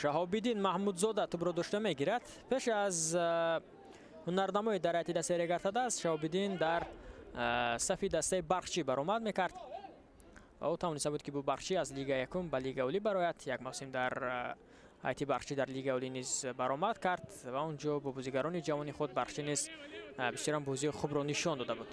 Шаҳобиддин Маҳмудзода тӯбро дошта мегирад. пеш аз ҳунарнамои дар ҳайати дастаи Регартадас, Шаҳобиддин дар сафи дастаи Барқчӣ баромад мекард ва ӯ тавониста буд ки бу Барқчӣ аз Лига якум ба Лига Олӣ барояд. Як мавсим дар ҳайати Барқчӣ дар Лига Олӣ низ баромад кард ва онҷо бо бозигарони ҷавони худ Барқчӣ низ бисёрам бозии хубро нишон дода буд.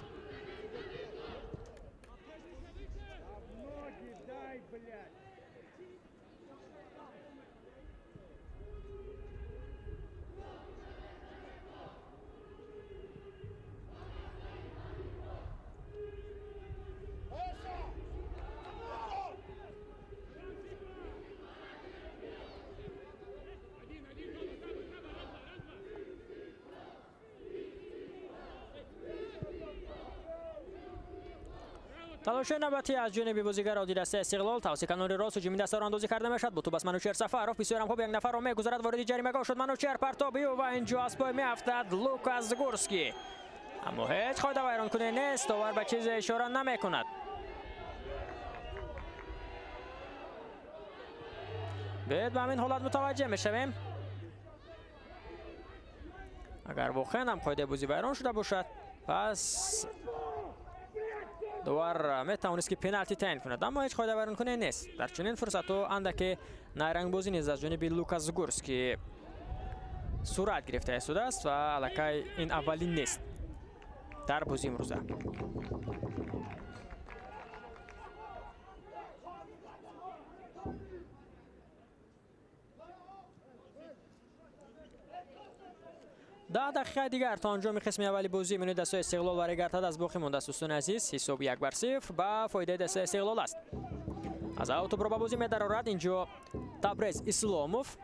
талоши навбатӣ аз ҷониби бозигарони дастаи Истиқлол тавассути канори рост ҳуҷуми дастаро андозӣ карда мешавад. бо тӯб аст Манучер Сафаров, бисёрам хуб як нафарро мегузарад, вориди ҷаримагоҳ шуд Манучер Партобиев ва инҷо аз пой меафтад Лукас Гурский. аммо ҳеҷ қоида вайронкунӣ нест, довар ба чизе ишора намекунад. биед ба ҳамин ҳолат мутаваҷҷеҳ мешавем. агар воқеан ҳам қоидаи бозӣ вайрон шуда бошад, пас довар метавонист ки пеналти таъин кунад, аммо ҳеҷ қоида вайронкунӣ нест. дар чунин фурсатҳо андаке найрангбозӣ низ аз ҷониби Лукас Гурский сурат гирифта истодааст ва аллакай ин аввалин нест дар бозии имрӯза. ده دقیقه دیگر تا انجام قسم اولی بازی میان دستای استقلال و رگارتاداس باقی مونده است. دوستان عزیز حساب 1-0 با فایده دستای استقلال است. از اوت برو با بازی می‌دارد اینجا تبریز اسلاموف.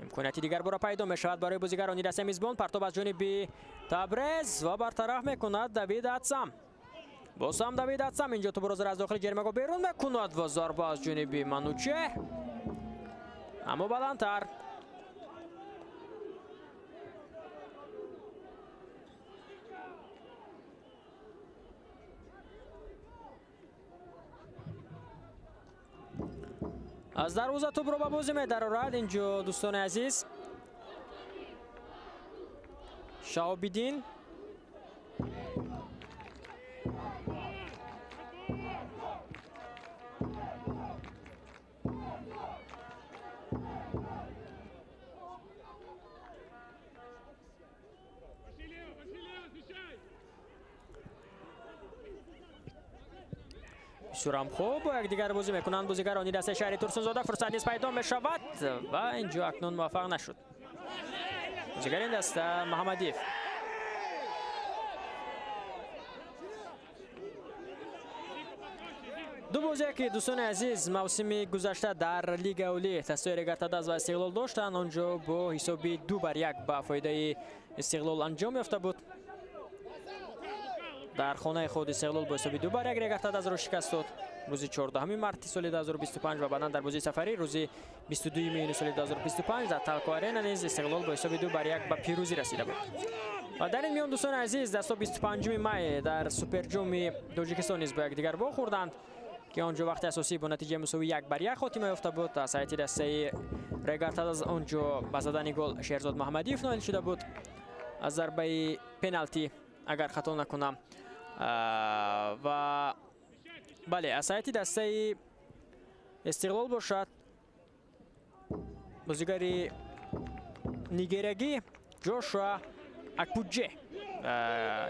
امکاناتی دیگر برای پیدا می‌شود برای بازیگران دستای میزبان. پرتاب از جانب تبریز و برطرف می‌کند دوید اتسام. باز هم دوید اتسام اینجا تو برو از داخل جریمه بیرون می‌کند و ضربه از جانب منوچهر. اما بلندتر از دروازه توپ رو به بازی می‌دارد اینجا دوستان عزیز. شهاب‌الدین بسیار خوب با یکدیگر بازی میکنند بازیگران دسته شهری ترسونزاده. فرصت نیز پیدا میشود و اینجا اکنون موفق نشد بازیگر این دسته محمدیف. ду бозие ки дӯстони азиз мавсими гузашта дар лига оли дастаи регартадаз ва истиқлол доштанд, онҷо бо ҳисоби 2-1 ба фоидаи истиқлол анҷом ёфта буд. дар хонаи худ истиқлол бо ҳисоби 2-1 регартадазро шикаст дод рӯзи 14 марти соли 2025 ва баъдан дар бозии сафарӣ рӯзи 22 июни соли 2025 дар Талко арена низ истиқлол бо ҳисоби 2-1 ба пирӯзӣ расида буд. ва дар ин миён дӯстони азиз дасто 25 май дар суперҷоми Тоҷикистон низ бо якдигар вохӯрданд ки онҷо вақти асосӣ бо натиҷаи мусови 1-1 хотима ёфта буд. аз ҳайати дастаи регартадаз онҷо ба задани гол Шерзод Муҳаммадиев ноил шуда буд аз зарбаи пеналти агар хато накунам. ва бале аз ҳайати дастаи истиқлол бошад бозигари нигериягӣ Ҷошуа Акпуҷе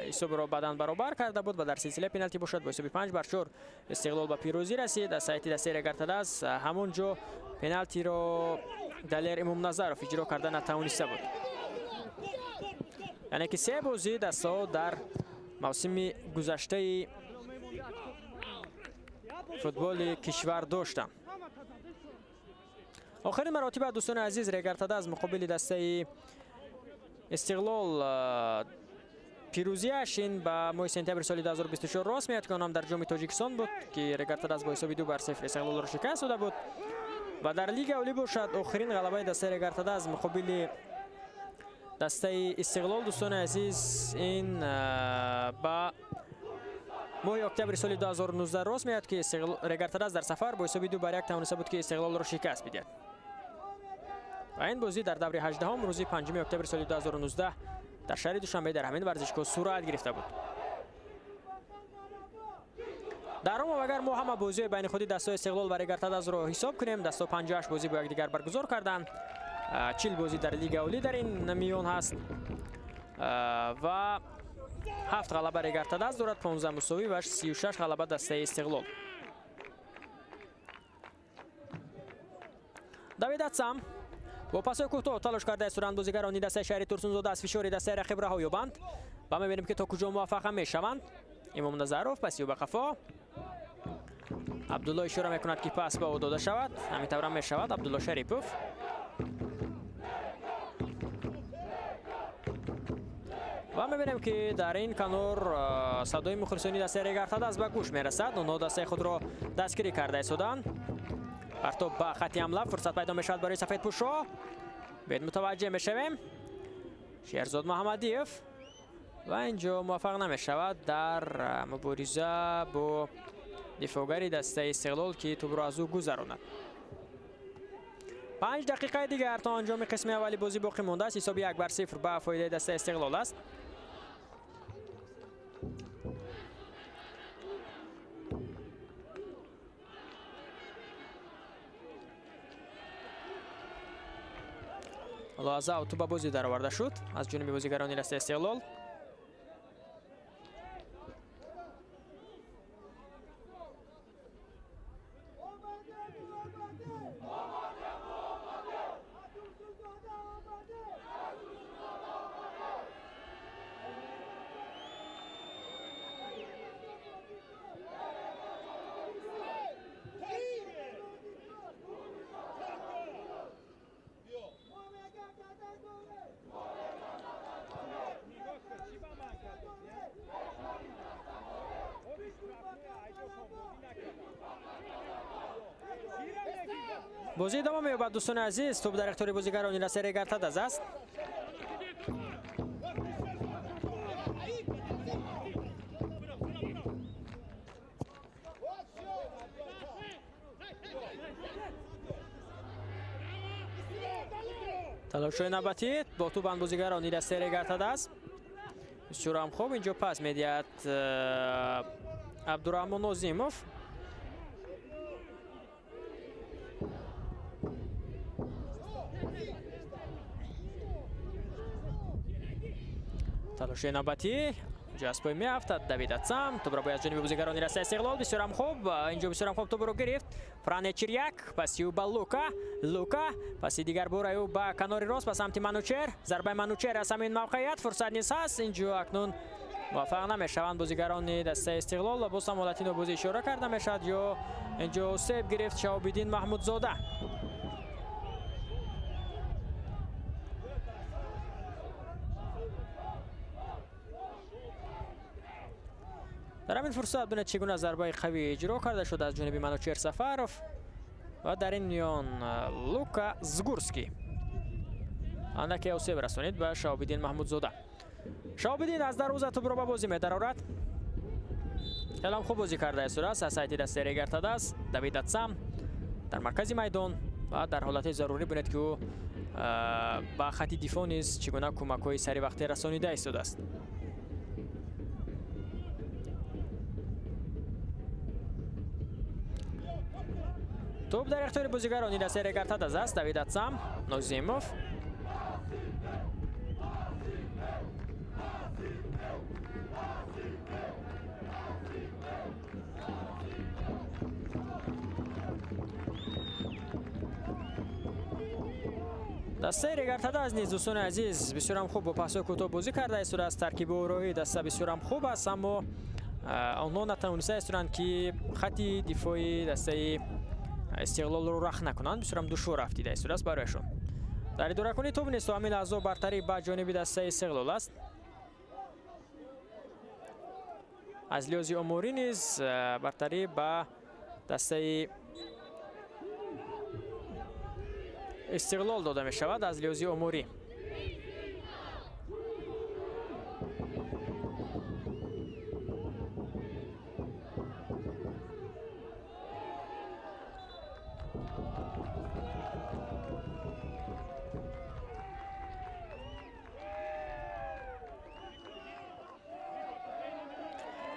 ҳисобро баъдан баробар карда буд ва дар силсилаи пеналти бошад бо ҳисоби 5-4 истиқлол ба пирӯзӣ расид. аз ҳайати дастаи регартадаз ҳамон ҷо пеналтиро Далер Имомназаров иҷро карда натавониста буд. яъне ки се бозӣ дастаҳо дар мавсими гузаштаи футболи кишвар доштанд. охирин маротиба дӯстони азиз регартадаз муқобили дастаи истиқлол пирӯзияш ин ба моҳи сентябри соли 2024 рост меояд ки онам дар ҷоми Тоҷикистон буд ки регартадаз бо ҳисоби 2-0 истиқлолро шикаст дода буд. ва дар лига оли бошад охирин ғалабаи дастаи регартадаз муқобили дастаи истиқлол дӯстони азиз ин ба моҳи октябри соли 2019 рост меояд ки регартадаз дар сафар бо ҳисоби 2-1 тавониста буд ки истиқлолро шикаст бидиҳад. ва ин бозӣ дар даври 18 рӯзи 5 октябри соли 2019 дар шаҳри Душанбе дар ҳамин варзишгоҳ сурат гирифта буд. дар он агар мо ҳама бозиҳои байни худи дастаи истиқлол ва регартадазро ҳисоб кунем, дастаҳо 58 бозӣ бо якдигар баргузор карданд. 40 бозӣ дар лига оли дар ин миён ҳаст ва 7 ғалаба регартадаз дорад, 15 мусовӣ ва 36 ғалаба дастаи истиқлол. Давид Атсам бо пасои кӯтоҳ талош карда исторанд бозигарони дастаи шаҳри Турсунзода аз фишори дастаи рақиб раҳо ёбанд ва мебинем ки то куҷо муваффақ ҳам мешаванд. Имомназаров паси ба қафо Абдулло ишора мекунад ки пас ба ӯ дода шавад. ҳамин таврам мешавад. Абдулло Шарипов ва мебинем ки дар ин канор садои мухлисони дастаи регартадаз ба гӯш мерасад. онҳо дастаи худро дастгирӣ карда истоданд. партоб ба хати ҳамла фурсат пайдо мешавад барои сафедпӯшҳо. бед мутаваҷҷеҳ мешавем. Шерзод Муҳаммадиев ва ин ҷо муваффақ намешавад дар мубориза бо дифогари дастаи истиқлол ки тӯбро аз ӯ гузаронад. 5 дақиқаи дигар то анҷоми қисми аввали бозӣ боқӣ мондааст. ҳисоби 1-0 ба фоидаи дастаи истиқлол аст. ҳоло аз ауту ба бозӣ дароварда шуд аз ҷониби бозигарони дастаи истиқлол. бозӣ идома меёбад дӯстони азиз. тӯб дар ихтиёри бозигарони дастаи регартадаз аст. талошои навбатӣ бо тӯбанд бозигарони дастаи регартадаз. бисёр ҳам хуб. инҷо пас медиҳад Абдураҳмон Нозимов. талошои навбатӣ ҷо пой меафтад Давид Атсам. тӯбро бояд ҷониби бозигарони дастаи истиқлол. бисёр ҳам хуб. инҷо бисёр ҳам хуб тӯбро гирифт. Фране Чиряк паси ӯ ба Лука паси дигар бораи ӯ ба канори рост ба самти Манучер. зарбаи Манучер аз ҳамин мавқеият фурсат низ ҳаст. инҷо акнун موفق نمیشوند بازیگران دسته استقلال و باز هم حالت اینو بازی اشاره کرده میشد یا اینجا سیب گرفت شهاب‌الدین محمودزاده. در همین فرصت ببینید چگونه ضربه قوی اجرا کرده شد از جانب منوچهر سفروف و در این میان لوکا زگورسکی اندکی آسیب رسانید به شهاب‌الدین محمودزاده. شهاب‌الدین از دروازه توپ را به بازی می‌درآورد. خیلی خوب بازی کرده است از سایت دسته ریگارتاد است. دوید اتسام در مرکز میدان و در حالت ضروری ببینید که او با خط دفاع نیز چگونه کمک‌های سری وقتی رسانیده است. توپ در اختیار بازیگران دسته ریگارتاد است. دوید اتسام، نوزیموف دسته ریگارتاد از نیز دوستان عزیز بسیار هم خوب با پاس‌های کوتاه بازی کرده است. از ترکیب اوراقی دسته بسیار هم خوب است، اما آنها نتوانسته استند که خط دفاعی دسته استقلال رو رخ نکنند. بسیار هم دشوار رفتیده است برایشون. در دورکنی توپ نیست و همین لحظه برتری به جانب دسته استقلال است. از لحاظ اموری نیز برتری به دسته استقلال داده می شود. از لحاظ اموری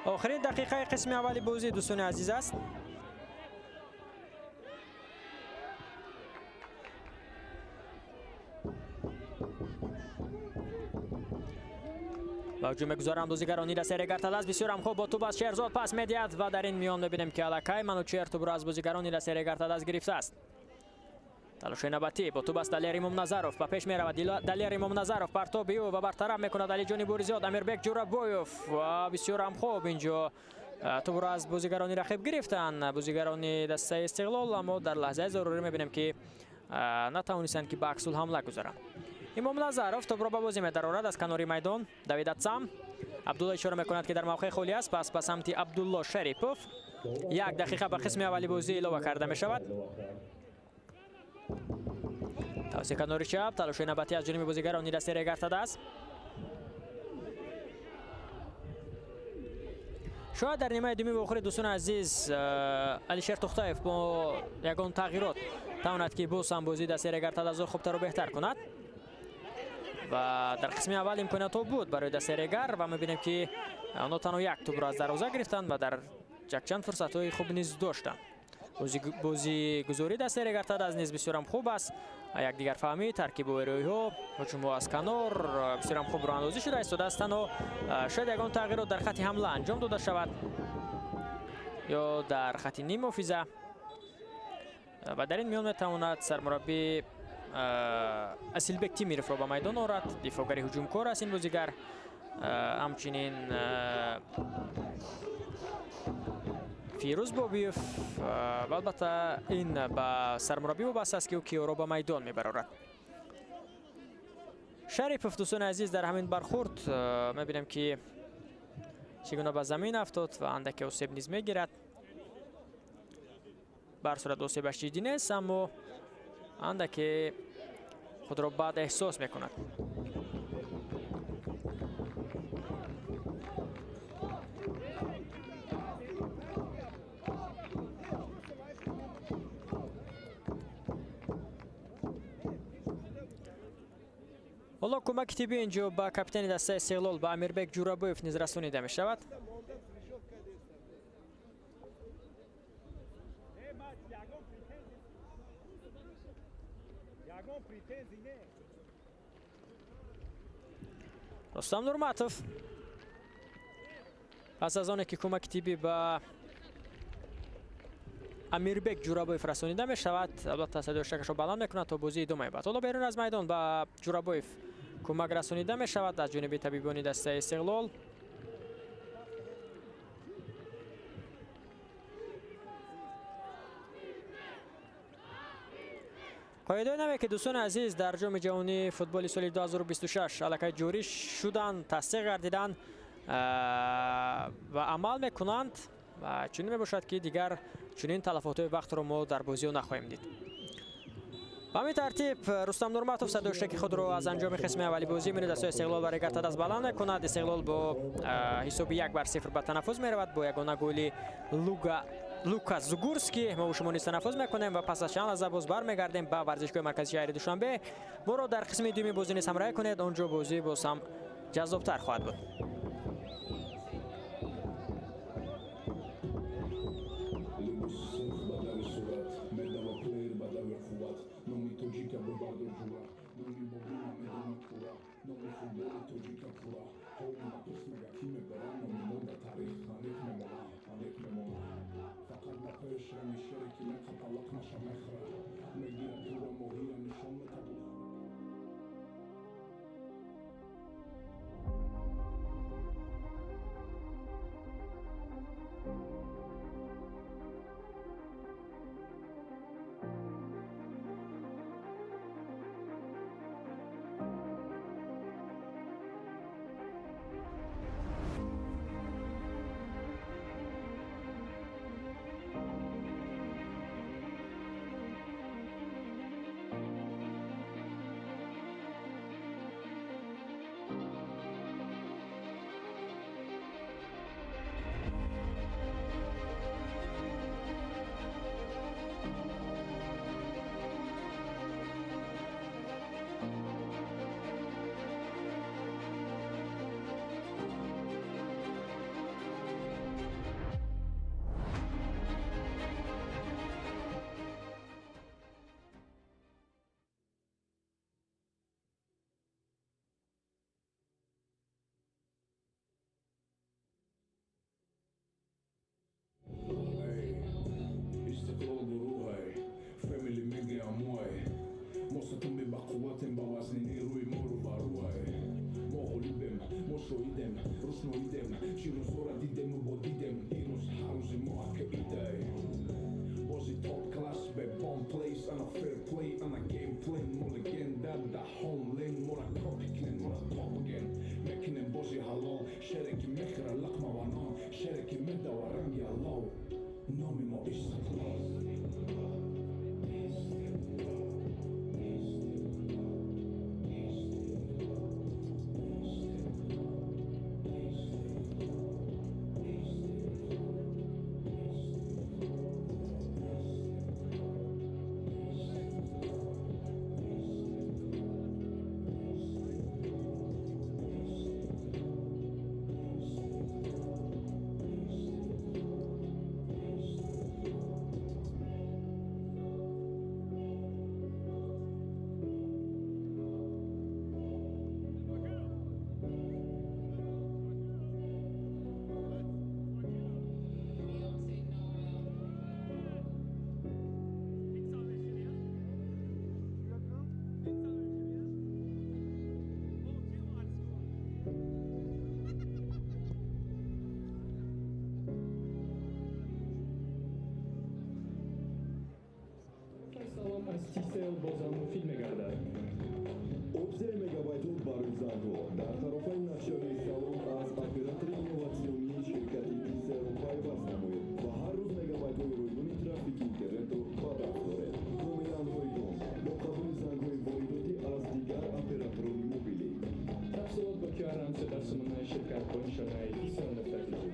آخرین دقیقه قسم اولی بازی دوستان عزیز است. با هجوم گذارند بازیگران دسته ریگارتاد است. بسیار هم خوب با توپ از شهرزاد پاس میدهد و در این میان ببینیم که الکی منوچهر توپ را از بازیگران دسته ریگارتاد است گرفته است. تلاش نوبتی با توپ است دلیر امام نظرов به پیش میرود. دلیر امام نظرов پرتابی و برطرف میکند علی جانی بوریزاد. امیربک جورابویف و بسیار هم خوب اینجا توپ را از بازیگران رقیب گرفتند بازیگران دسته استقلال، اما در لحظه ضروری میبینیم که نتوانستند که به عکس الحمله گذارند. امام نظرов توپ را به بازی می‌درآورد از کناری میدان. دوید اتسام، عبدالله اشاره میکند که در موقع خالی است، پس به سمت عبدالله شریپوف. 1 دقیقه به قسم اولی بازی اضافه کرده می شود. توسط کناری چپ تلاش نوبتی از جانب بازیگران دسته ریگارتاد است. شاید در نیمه دوم و آخر دوستان عزیز علیشیر توختایف با یگان تغییرات تواند که باز هم بازی دسته ریگارتاد از خوبتر و بهتر کند و در قسم اول امکانات بود برای دسته ریگار و می‌بینیم که آنها تنها 1 توپ را از دروازه گرفتند و در چند فرصت‌های خوب نیز داشتند. بازی گذاری دسته ریگارتاد از نیز بسیار هم خوب است. یک دیگر فهمی ترکیب اویروی‌ها هجوم از کنار بسیار هم خوب راه‌اندازی شده است و دستانو شاید یگان تغییرات در خط حمله انجام داده شود یا در خط نیم محافظه و در این میان میتواند سرمربی اسیلبک تیمیروف را به میدان آورد. دفاعگری هجومکار است این بازیگر. همچنین فیروز بابیوف و البته این با سرمربی وابسته است که او کیو را به میدان میبرد. شریپوف دوستان عزیز در همین برخورد میبینیم که چگونه به زمین افتاد و اندکی آسیب نیز میگیرد. بر صورت آسیبش جدی نیست، اما اندکی خود را بعد احساس میکند. حالا کمک تیبی اینجا با کاپیتان دسته استقلال با امیربک جورابویف نیز رسانیده می شود. رستم نورماتوف پس از آنکه کمک تیبی با امیربک جورابویف رسانیده می شود، البته صدای شکش را بلند میکند تا بازی ادامه بعد. حالا بیرون از میدان با جورابویف کمک رسانیده می شود از جانب طبیبان دسته استقلال. قایدانم که دوستان عزیز در جام جهانی فوتبال سال 2026 علاقه جوری شدن، تصدیق گردیدن و عمل میکنند و چنین میباشد که دیگر چنین تلفات وقت رو ما در بازی نخواهیم دید. به همین ترتیب رستم نورمتوف صدوشک خود رو از انجام قسم اولی بازی می‌بیند. دستای استقلال و ریگارتاداس بلند می‌کند. استقلال با حساب 1-0 به تنفس می‌رود با یگانه گل لوکاس زوگورسکی. ما و شما نیز تنفس می‌کنیم و پس از چند لحظه باز برمیگردیم به ورزشگاه مرکزی شهر دوشنبه. ما را در قسم دوم بازی نیز همراهی کنید. اونجا بازی باز هم جذاب‌تر خواهد بود. از تیسل بازم فیلم گردد. Observe megabajtot baruzató. Dar tarafai naqshaviy salon az operator innovatsionniy shirkati Tisel pay basnamoyed. Va har roz megabaytoy ro'yini trafik internetu badaf dore. Ko'milan ro'yjon. Ba qabuli zangoy voridoti az digar operatoroni mobili. Tafsilot با کیارم صداسمون شرکت کنشانه تیسل نفتگیجی.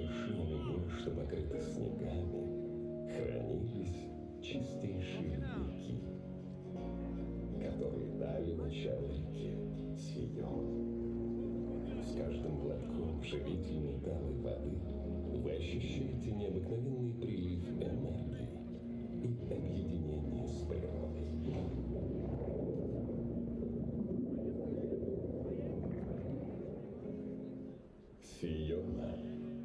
вершинами гор, что покрыты снегами, хранились чистейшие реки, которые дали начало реке Сион. С каждым глотком живительной талой воды вы ощущаете необыкновенный прилив энергии и объединение с природой. Сиона,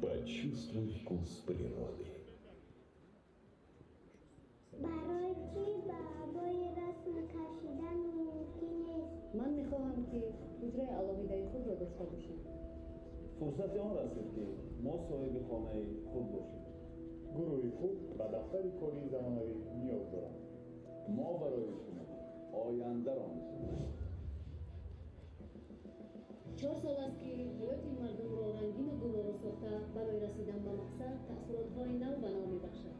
почувствуй вкус природы. برای چی برای رسم کشیدن ممکن نیست؟ من میخواهم که حجره علاقیده خود را داشته باشید. фурсати он расид ки мо соҳиби хонаи худ бошем. гурӯҳи хуб ба дафтари кории замонавӣ ниёз доранд. мо барои шумо ояндаро мешинем. 4 سال است که حیات مردم را رنگین و گوارا ساخته برای رسیدن به مقصد تأثیرات‌های نو به نام می‌بخشد.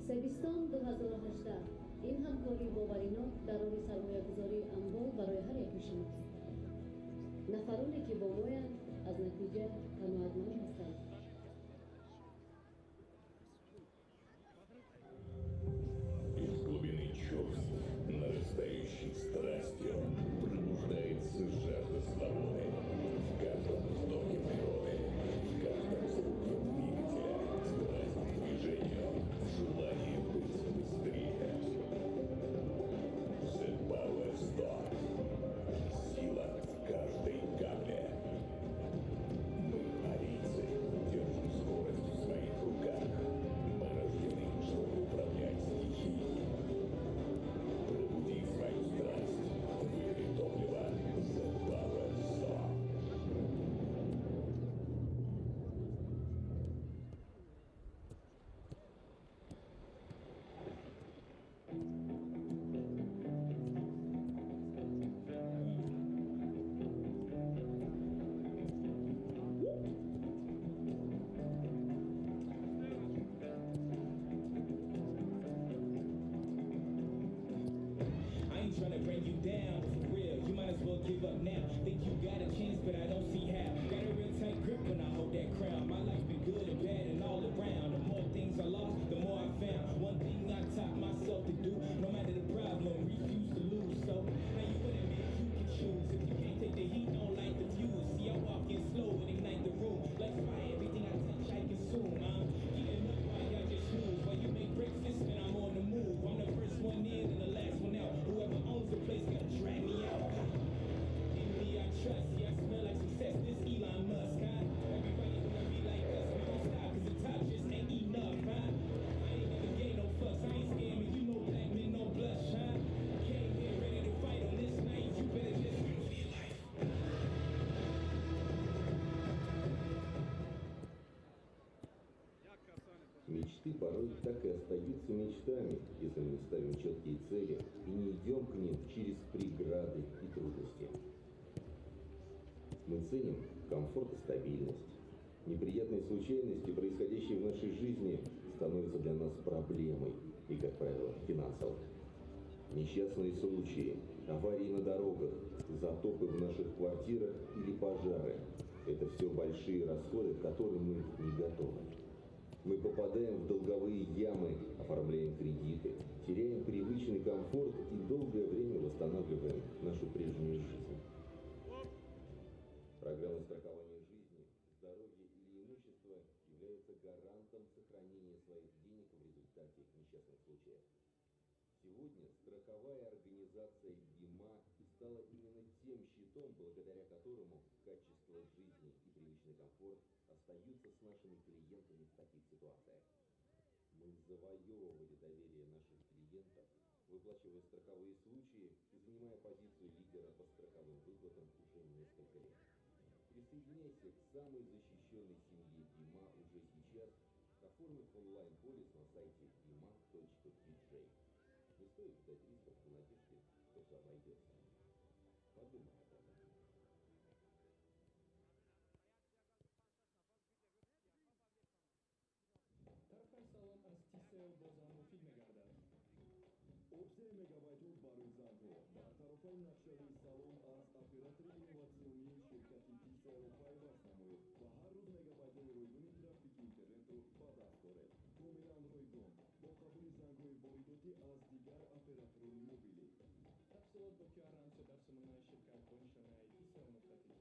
سبستان 2018 این همکاری باوریناک در راه سرمایه‌گذاری اموال برای هر یک می‌شمارد. نفرانی که با مایند از نتیجه قناعتمند هستند. Из глубины чувств, нарастающей страстью, пробуждается жажда свободы. В каждом вздохе природы, в каждом звуке двигателя, страсть к движению, желание быть быстрее. The Power Stone. Сила в каждой капле. Мы, арийцы, держим скорость в своих руках. Мы рождены, чтобы управлять стихией. Пробуди свою страсть. Выбери топливо. The Power Stone. I ain't trying to bring you down, for real. You might as well give up now. Think you got a chance, but I don't see how. Got a real tight grip when I hold that crown. My life been good and bad and all around. The more things I lost, the more I found. One thing I taught myself to do, no matter the problem, refuse to lose. So now you with it, man, you can choose. If you can't take the heat, don't light the fuse. See, I walk in slow and ignite the room. Like fire, everything I touch, I consume. I'm getting up while y'all just snooze. While you make breakfast, man, I'm on the move. I'm the first one in and the last one out. Whoever owns the place gotta drag me out. In me I trust, yeah, I smell like success. This Elon Musk, huh? Everybody wanna be like us. We don't stop, cause the top just ain't enough, huh? I ain't never gave no fucks, I ain't scamming. You know black men no blush, huh? Came here ready to fight on this night. You better just move your life. Мечты порой так и остаются мечтами, если мы не ставим четкие цели и не идем к ним через преграды и трудности. Мы ценим комфорт и стабильность. Неприятные случайности, происходящие в нашей жизни, становятся для нас проблемой и, как правило, финансовой. Несчастные случаи, аварии на дорогах, затопы в наших квартирах или пожары – это все большие расходы, к которым мы не готовы. Мы попадаем в долговые ямы, оформляем кредиты, теряем привычный комфорт и долгое время восстанавливаем нашу прежнюю жизнь. Программа страхования жизни, здоровья или имущества является гарантом сохранения своих денег в результате несчастных случаев. Сегодня страховая организация БИМА стала именно тем щитом, благодаря которому качество жизни и привычный комфорт остаются с нашими клиентами в таких ситуациях. Мы завоевывали доверие наших клиентов, выплачивая страховые случаи и занимая позицию лидера по страховым выплатам уже несколько лет. Присоединяйся к самой защищенной семье БИМА уже сейчас, оформив онлайн-полис на сайте bima.dj. Не стоит ждать рисков в надежде, что все обойдется. Подумай об этом. Тарфай салон аз Тисел бозам муфид мегардад. Опция мегабайтҳо барои занҳо дар тарофаи нақшавии салон аз оператори инноватсионии ширкати Тисел пайваст намоед ва ҳар рӯз мегабайтҳои таълимоти аз дигар операторони мобилӣ. тафсилот бо киаранча дар сомонаи ширкат бо нишонаи ИСО нуқтати.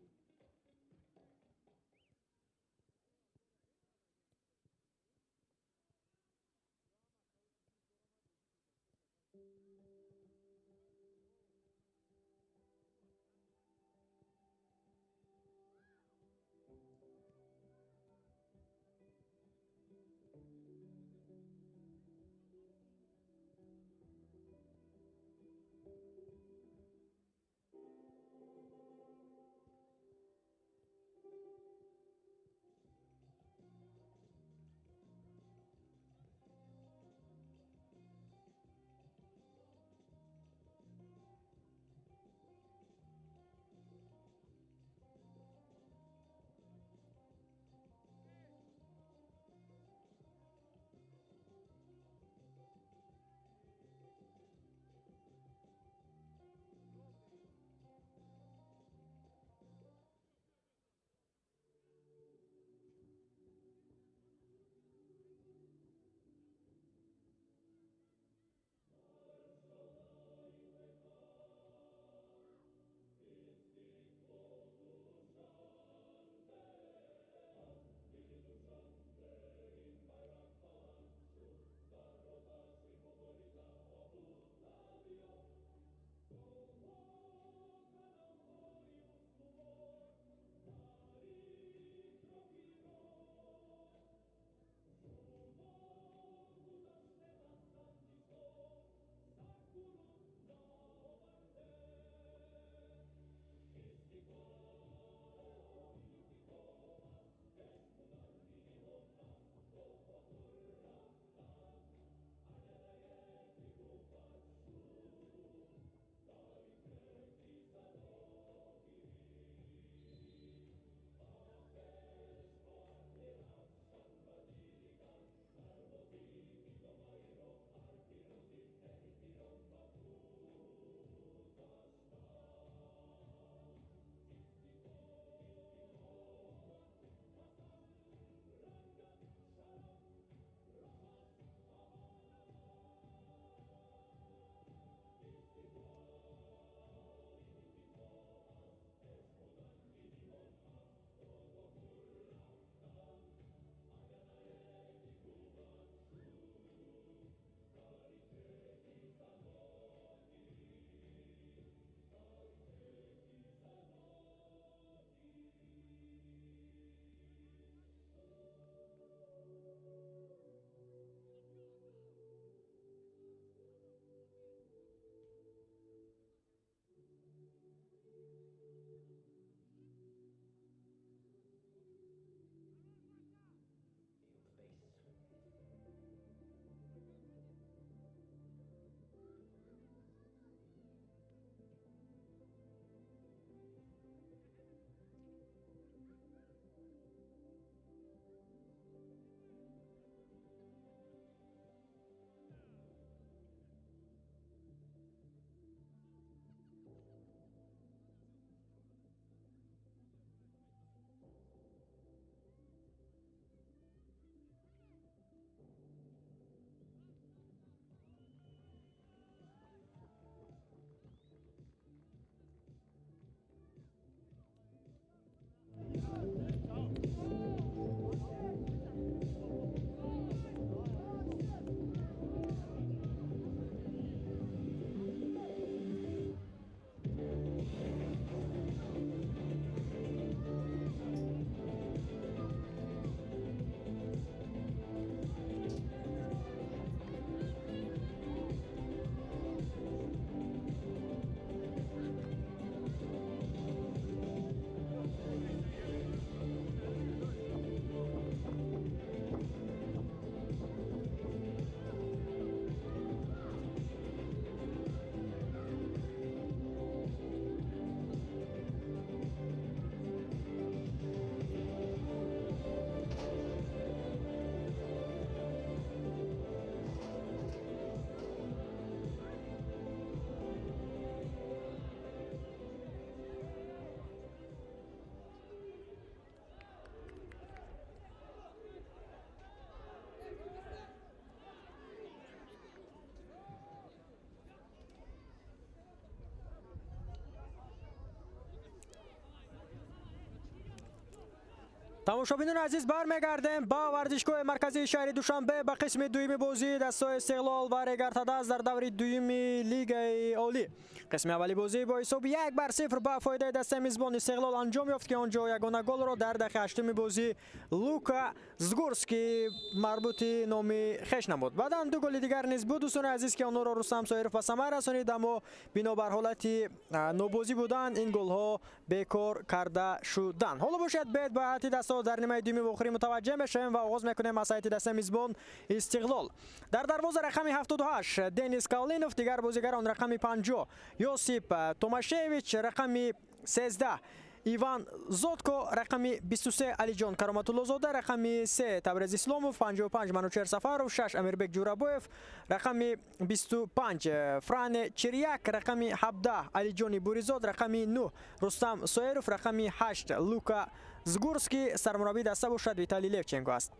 тамошобинон азиз бармегардем ба варзишгоҳи марказии шаҳри душанбе ба қисми дуюми бозии дастаҳои Истиқлол ва Регартадас дар даври дуюми Лигаи Олӣ. Қисми аввали бозӣ бо ҳисоби 1-0 ба фоидаи дастаи мизбон Истиқлол анҷом ёфт ки онҷо ягона голро дар дахи 8-уми бозӣ Лука Згурский марбути номи хеш намуд. Баъдан ду голи дигар низ буд. дӯстони азиз ки онҳоро Рустам Соиров ба самар расонид, аммо бино бар ҳолати нобозӣ буданд ин голҳо бекор карда шуданд. ҳоло бошед бед ба ҳайати дастаҳо дар нимаи дуюми охирӣ мутаваҷҷеҳ мешавем ва оғоз мекунем аз ҳайати дастаи мизбон Истиқлол. Дар дарвоза рақами 78 Денис Калинов, дигар бозигарон рақами 50 Йосип Томашевич, рақами 13 Иван Зотко, рақами 23 Алиҷон Кароматуллозода, рақами 3 Табрез Исломов, 55 Манучер Сафаров, 6 Амирбек Ҷурабоев, рақами 25 Фране Чирияк, рақами 17 Алиҷони Буризод, рақами 9 Рустам Соиров, рақами 8 Лука Згурский. Сармураббии даста бошад Виталий Левченко аст.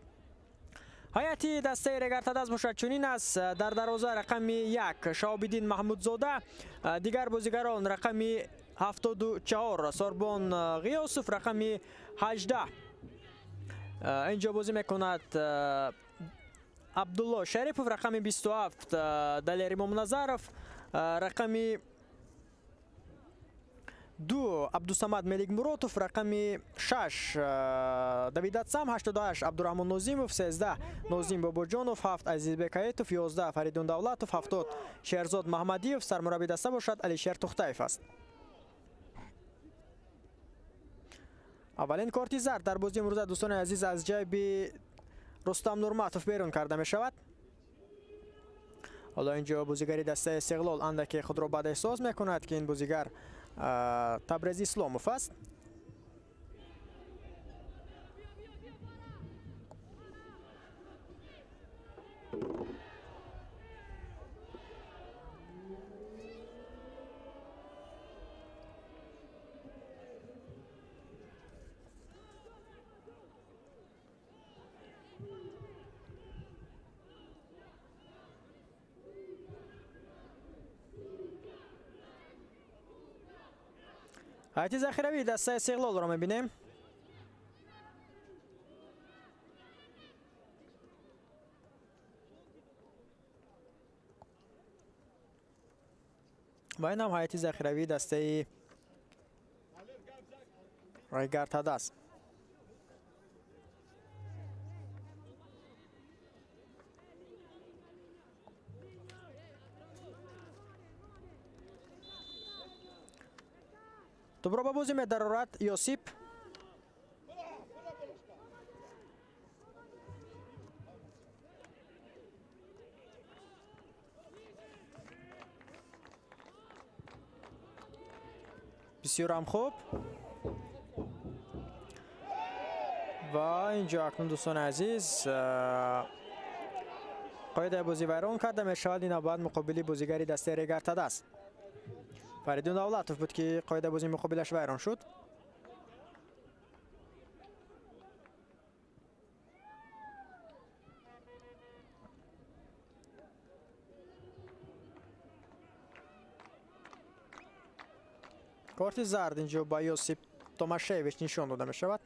ҳайати дастаи Регартадас бошад чунин аст. дар дарвоза рақами 1 Шаҳобиддин Маҳмудзода, дигар бозигарон рақами 74 Сорбон Ғиёсов, рақами 18 инҷо бозӣ мекунад Абдулло Шарипов, рақами 27 Далер Имомназаров, рақами 2 Абдусамад Меликмуротов, рақами 6 Давид Атсам, 88 Абдураҳмон Нозимов, 13 Нозим Бобоҷонов, 7 Азизбек Аетов, 11 Фаридун Давлатов, 70 Шерзод Маҳмадиев. Сармураббии даста бошад Алишер Тухтаев аст. аввалин корти зард дар бозии имрӯза дӯстони азиз аз ҷайби Рустам Нурматов берун карда мешавад. ҳоло инҷо бозигари дастаи Истиқлол андаке худро бад эҳсос мекунад ки ин бозигар Табрез Исломов аст. ҳайати захиравии дастаи Истиқлолро мебинем. ва ин ҳам ҳайати захиравии дастаи Регартадас. Добро ба бозӣ медарорад Йосип. бисёрам хуб. ва инҷо акнун дӯстони азиз қоидаи бозӣ вайрон карда мешавад. ин навбат муқобили бозигари дастаи Регартадас Фаридун Давлатов буд ки қоидаи бозии муқобилаш вайрон шуд. корти зард инҷо ба Йосип Томашевич нишон дода мешавад.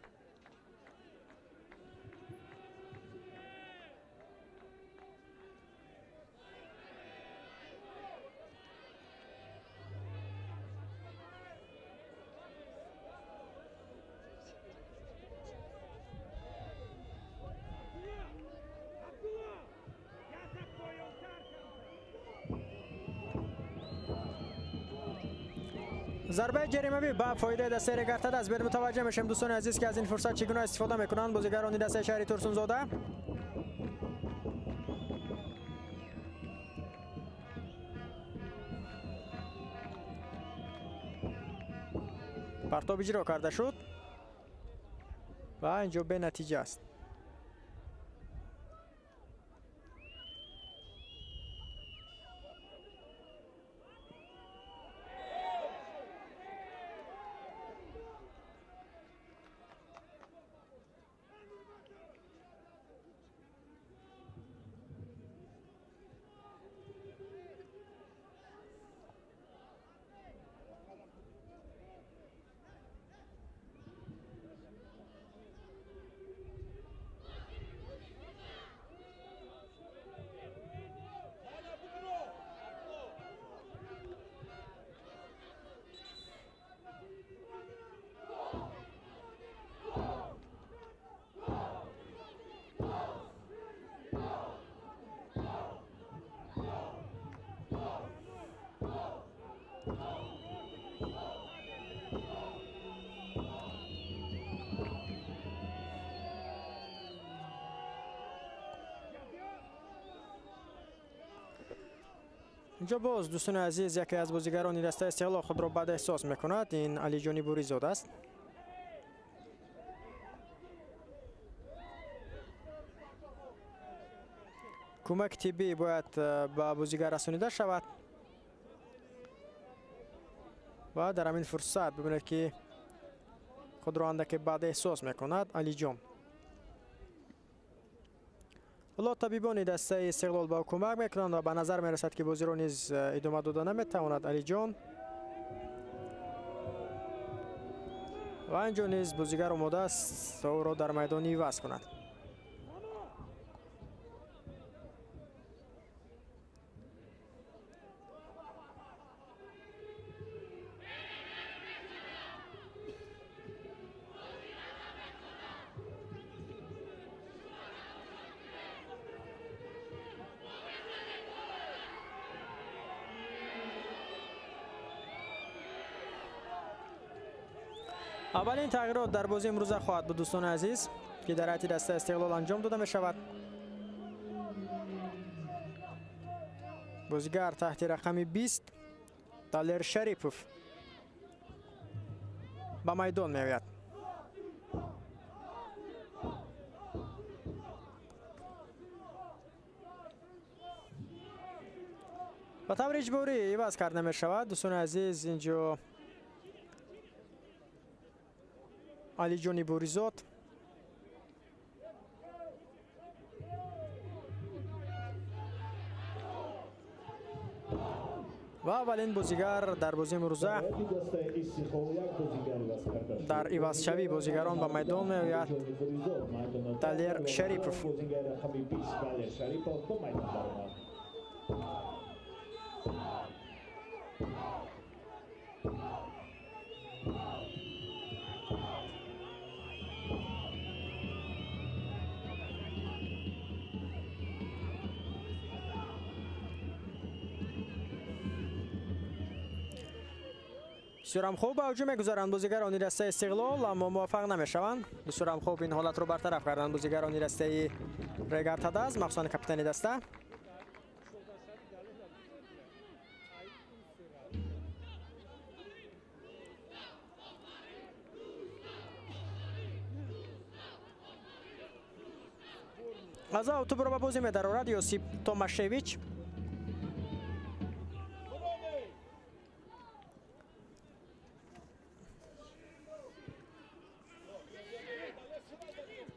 ضربه جریمه‌ای با فایده دست Регартадас. بریم متوجه میشیم دوستان عزیز که از این فرصت چگونه استفاده میکنند بازیگران دسته شهری ترسونزاده. پرتاب اجرا کرده شد و اینجا به نتیجه است. اینجا باز دوستان عزیز یکی از بازیگران دسته استقلال خود را بد احساس میکند. این علی جان بوریزاده است. کمک طبی باید به بازیگر رسانیده شود و در همین فرصت ببینید که خود را اندکی بد احساس میکند علی جان. حالا طبیبان دسته استقلال با کمک میکنند و به نظر میرسد که بازی را نیز ادامه دادن نمیتواند علی جان. و اینجا نیز بازیگر آماده است تا او را در میدان عوض کند. اولین تغییرات در بازی امروز خواهد بود دوستان عزیز که در هیئت دسته استقلال انجام داده می شود. بازیگر تحت رقم 20 دالر شریپوف به میدان می آید. به طور اجباری عوض کرده می شود دوستان عزیز. اینجا علی جان بوریزاد و اولین بازیگر در بازی امروزه در عوض شوی بازیگران به میدان میآید دالر شریپوف. بسیار خوب به هجوم میگذارند بازیگران دسته استقلال اما موفق نمیشوند. بسیار خوب این حالت رو برطرف کردند بازیگران دسته ریگارتاداز مخصوصا کاپیتان دسته. از اوتو رو به بازی می‌دارد یوسیپ توماشویچ.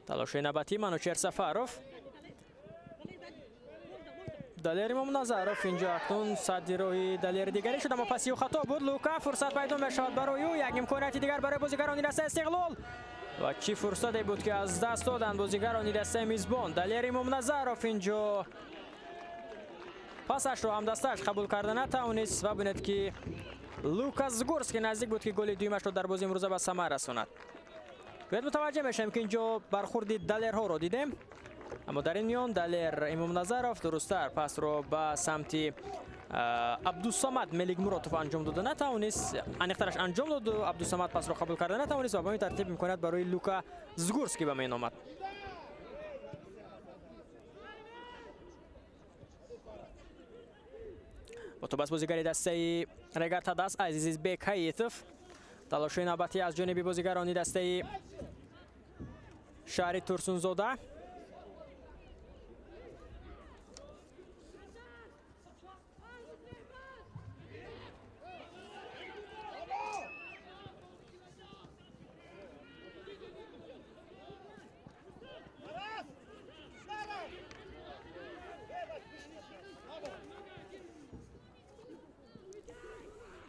تلاش نباتی منوچهر سفروف دالر امام نظروف اینجا اکنون صد روی دالر دیگری شد اما پسی و خطا بود. لوکا فرصت پیدا می‌شود برای او. یک امکانیت دیگر برای بازیگران دسته استقلال و چی فرصتی بود که از دست دادن بازیگران دسته میزبان. دالر امام نظروف اینجا پاسش رو هم دستش قبول کرده نتوانست و ببینید که لوکاس زگورسکی نزدیک بود که گل دومش رو در بازی امروزه به ثمر رساند. باید متوجه میشیم که اینجا برخوردی دالر ها رو دیدیم اما در این میان دالر امام نظروف درستتر پس رو به سمت عبدالصمد ملیک مراتوف انجام داده نتوانست. انیخترش انجام داد و عبدالصمد پس رو قبول کرده نتوانست و با این ترتیب میکند برای لوکا زگورسکی به میان آمد. با تو بس بازیگری دسته ریگارتاداز عزیز بیک هایتوف. تلاش نوبتی از جانب بازیگران دسته شهری تورسونزاده.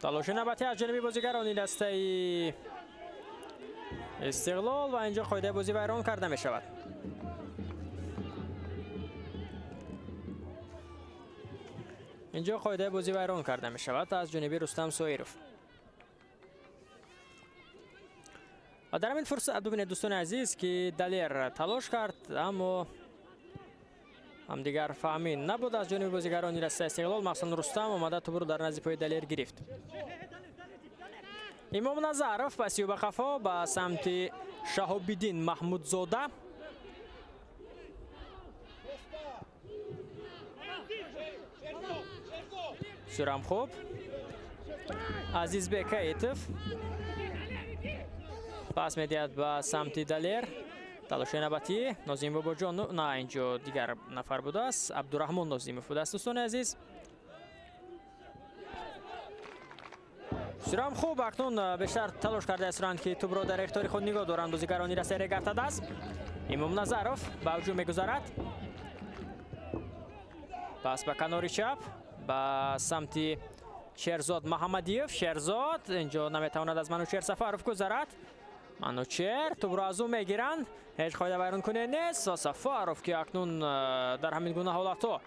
تلاش نوبتی از جانب بازیگران دسته استقلال و اینجا قاعده بازی ویران کرده می شود. اینجا قاعده بازی ویران کرده می شود از جانب رستم سویروف. و در این فرصت ببینید دوستان عزیز که دالر تلاش کرد اما هم دیگر فهمین نبود از جانب بازیگران دسته استقلال. مخصوصا رستم آمده تو برو در نزد پای دالر گرفت. امام نظروف پسی و به خفا به سمت شهاب‌الدین محمودزاده. бисёрам хуб. Азизбек Аитов пас медиҳад ба самти Далер. талоши навбатӣ Нозим Бобоҷон, на инҷо дигар нафар будааст. Абдураҳмон Нозимов будааст. дӯстони азиз, бисёрам хуб. акнун бештар талош кардаастанд ки тӯбро дар ихтиёри худ нигоҳ доранд. бозигарони дастаи Регартадас. Имом Назаров ба ҳуҷум мегузарад. пас ба канори чап ба самти Шерзод Маҳамадиев. Шерзод инҷо наметавонад аз Манучер Сафаров гузарад. Манучер тӯбро аз ӯ мегиранд. ҳеҷ қоида вайронкунӣ нест. Сафаров ки акнун дар ҳамин гуна ҳолатҳо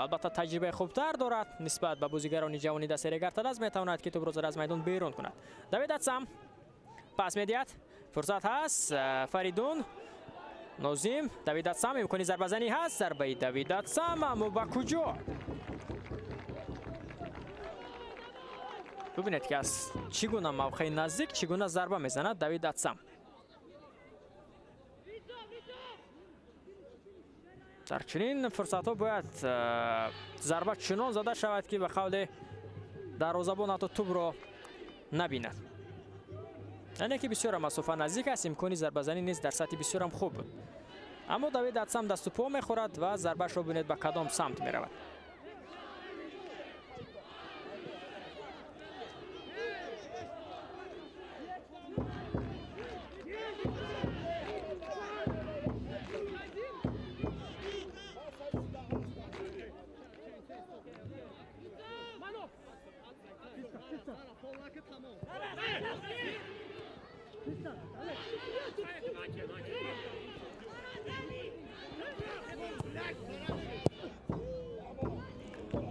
албатта таҷрибаи хубтар дорад нисбат ба бозигарони ҷавони дастаи Регартадас, метавонад ки тӯбро зада аз майдон берун кунад. Давид Атсам пас медиҳад. фурсат ҳаст. Фаридун, Нозим, Давид Атсам, имкони зарбазанӣ ҳаст. зарбаи Давид Атсам, аммо ба куҷо? бубинед ки аз чӣ гуна мавқеи наздик чӣ гуна зарба мезанад Давид Атсам. дар чунин фурсатҳо бояд зарба чунон зада шавад ки ба қавли дарвозабон ҳатто тӯбро набинад. яъне ки бисёр масофа наздик аст, имкони зарбазанӣ нест дар сатҳи бисёрам хуб. аммо Давид Атсам дасту по мехӯрад ва зарбашро бинед ба кадом самт меравад.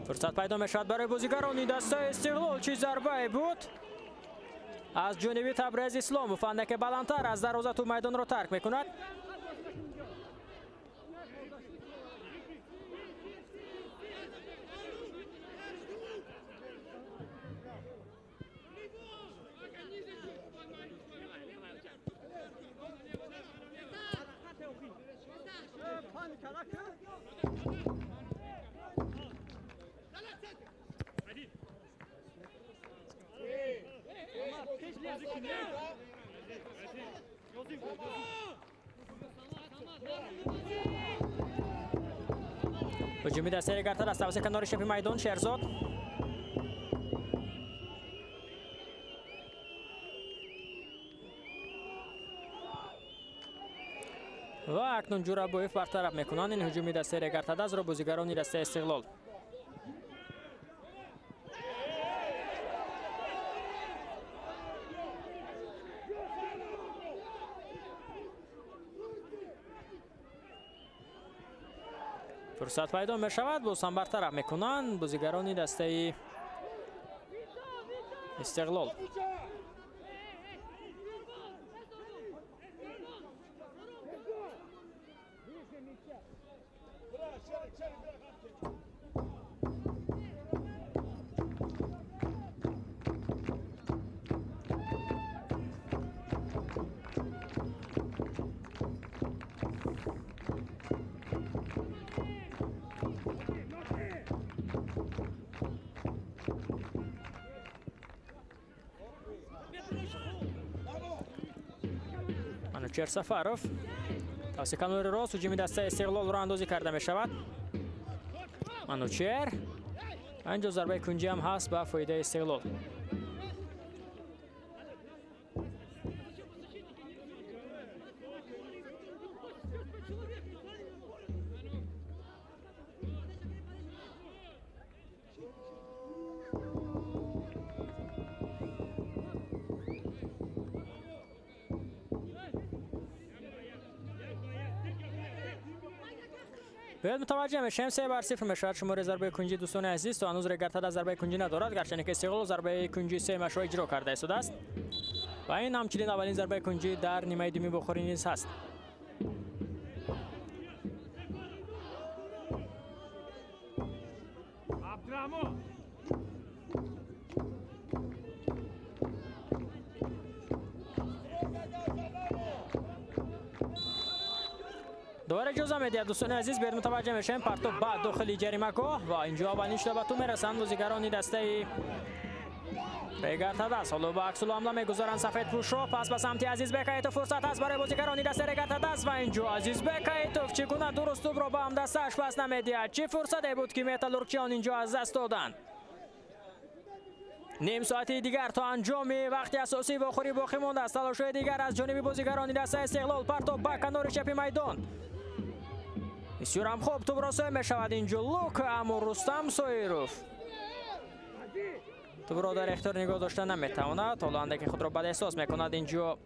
фурсат пайдо мешавад барои бозигарони дастаи Истиқлол. чӣ зарбае буд аз ҷониби Табрез Исломов. андаке баландтар аз дарвоза ту майдонро тарк мекунад. ҳуҷуми дастаи Регартадас тавассути канори чапи майдон. Шерзод ва акнун Ҷурабоев бартараф мекунанд ин ҳуҷуми дастаи Регартадасро бозигарони дастаи Истиқлол. фурсат пайдо мешавад, боз ҳам бартараф мекунанд бозигарони дастаи Истиқлол. Манучер Сафаров тавассути канори рост ҳуҷуми дастаи Истиқлол роҳандозӣ карда мешавад. Манучер инҷо зарбаи кунҷӣ ҳам ҳаст ба фоидаи Истиқлол. باید متوجه میشیم 3-0 میشود شماره ضربه کنجی دوستان عزیز. تو هنوز رگرتاداس ضربه کنجی ندارد، گرچه که استقلال ضربه کنجی 3 مشروع اجرا کرده است و این همچنین اولین ضربه کنجی در نیمه دومی بخوری نیز هست. دوباره اجازه میدید دوستان عزیز بریم متوجه میشیم پرتو بعد داخلی جریمه‌گاه و اینجا اولین شده به تو میرسند بازیگران دسته ریگارتاداس. حالا با عکس العمل میگذارن سفید پوش رو. پس به سمت عزیز بیکایتوف فرصت هست برای بازیگران دسته ریگارتاداس و اینجا عزیز بیکایتوف چگونه درست توپ رو به هم دستش پس نمیدید. چه فرصتی بود که متالورگچیان اینجا از دست دادن. نیم ساعتی دیگر تا انجام وقت اساسی و آخری باقی مانده است. تلاش‌های دیگر از جانب بازیگران دسته استقلال. پرتو به کنار چپ میدان بسیار هم خوب توپ رسانی میشود اینجا. لوک اما رستم سایروف توپ را در اختیار نگاه داشتن نمیتواند. حالا اندکی خود را بد احساس میکند اینجا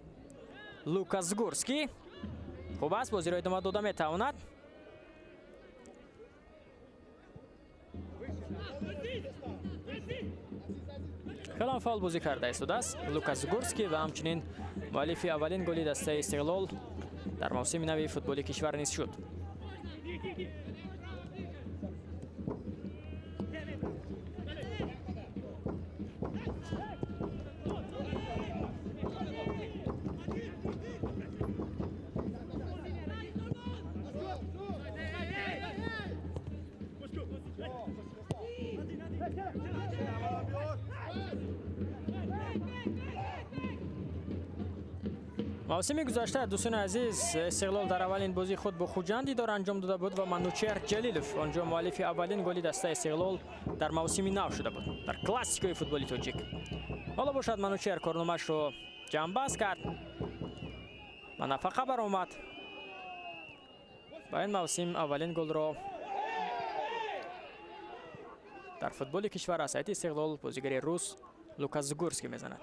لوکاس گورسکی. خوب است بازی را ادامه داده میتواند. خیلی فعال بازی کرده است لوکاس گورسکی و همچنین مؤلف اولین گل دسته استقلال در موسم نو فوتبال کشور نیز شد. موسم گذشته دوستان عزیز استقلال در اولین بازی خود با خوجند دیدار انجام داده بود و منوچهر جلیلوف آنجا مؤلف اولین گل دسته استقلال در موسم نو شده بود در کلاسیکوی فوتبالی تاجیک. حالا باشد منوچهر کارنامه‌اش رو جنببست کرد و نفقه برآمد. با این موسم اولین گل را در فوتبال کشور از سایت استقلال بازیگر روس لوکاس گورسکی میزند.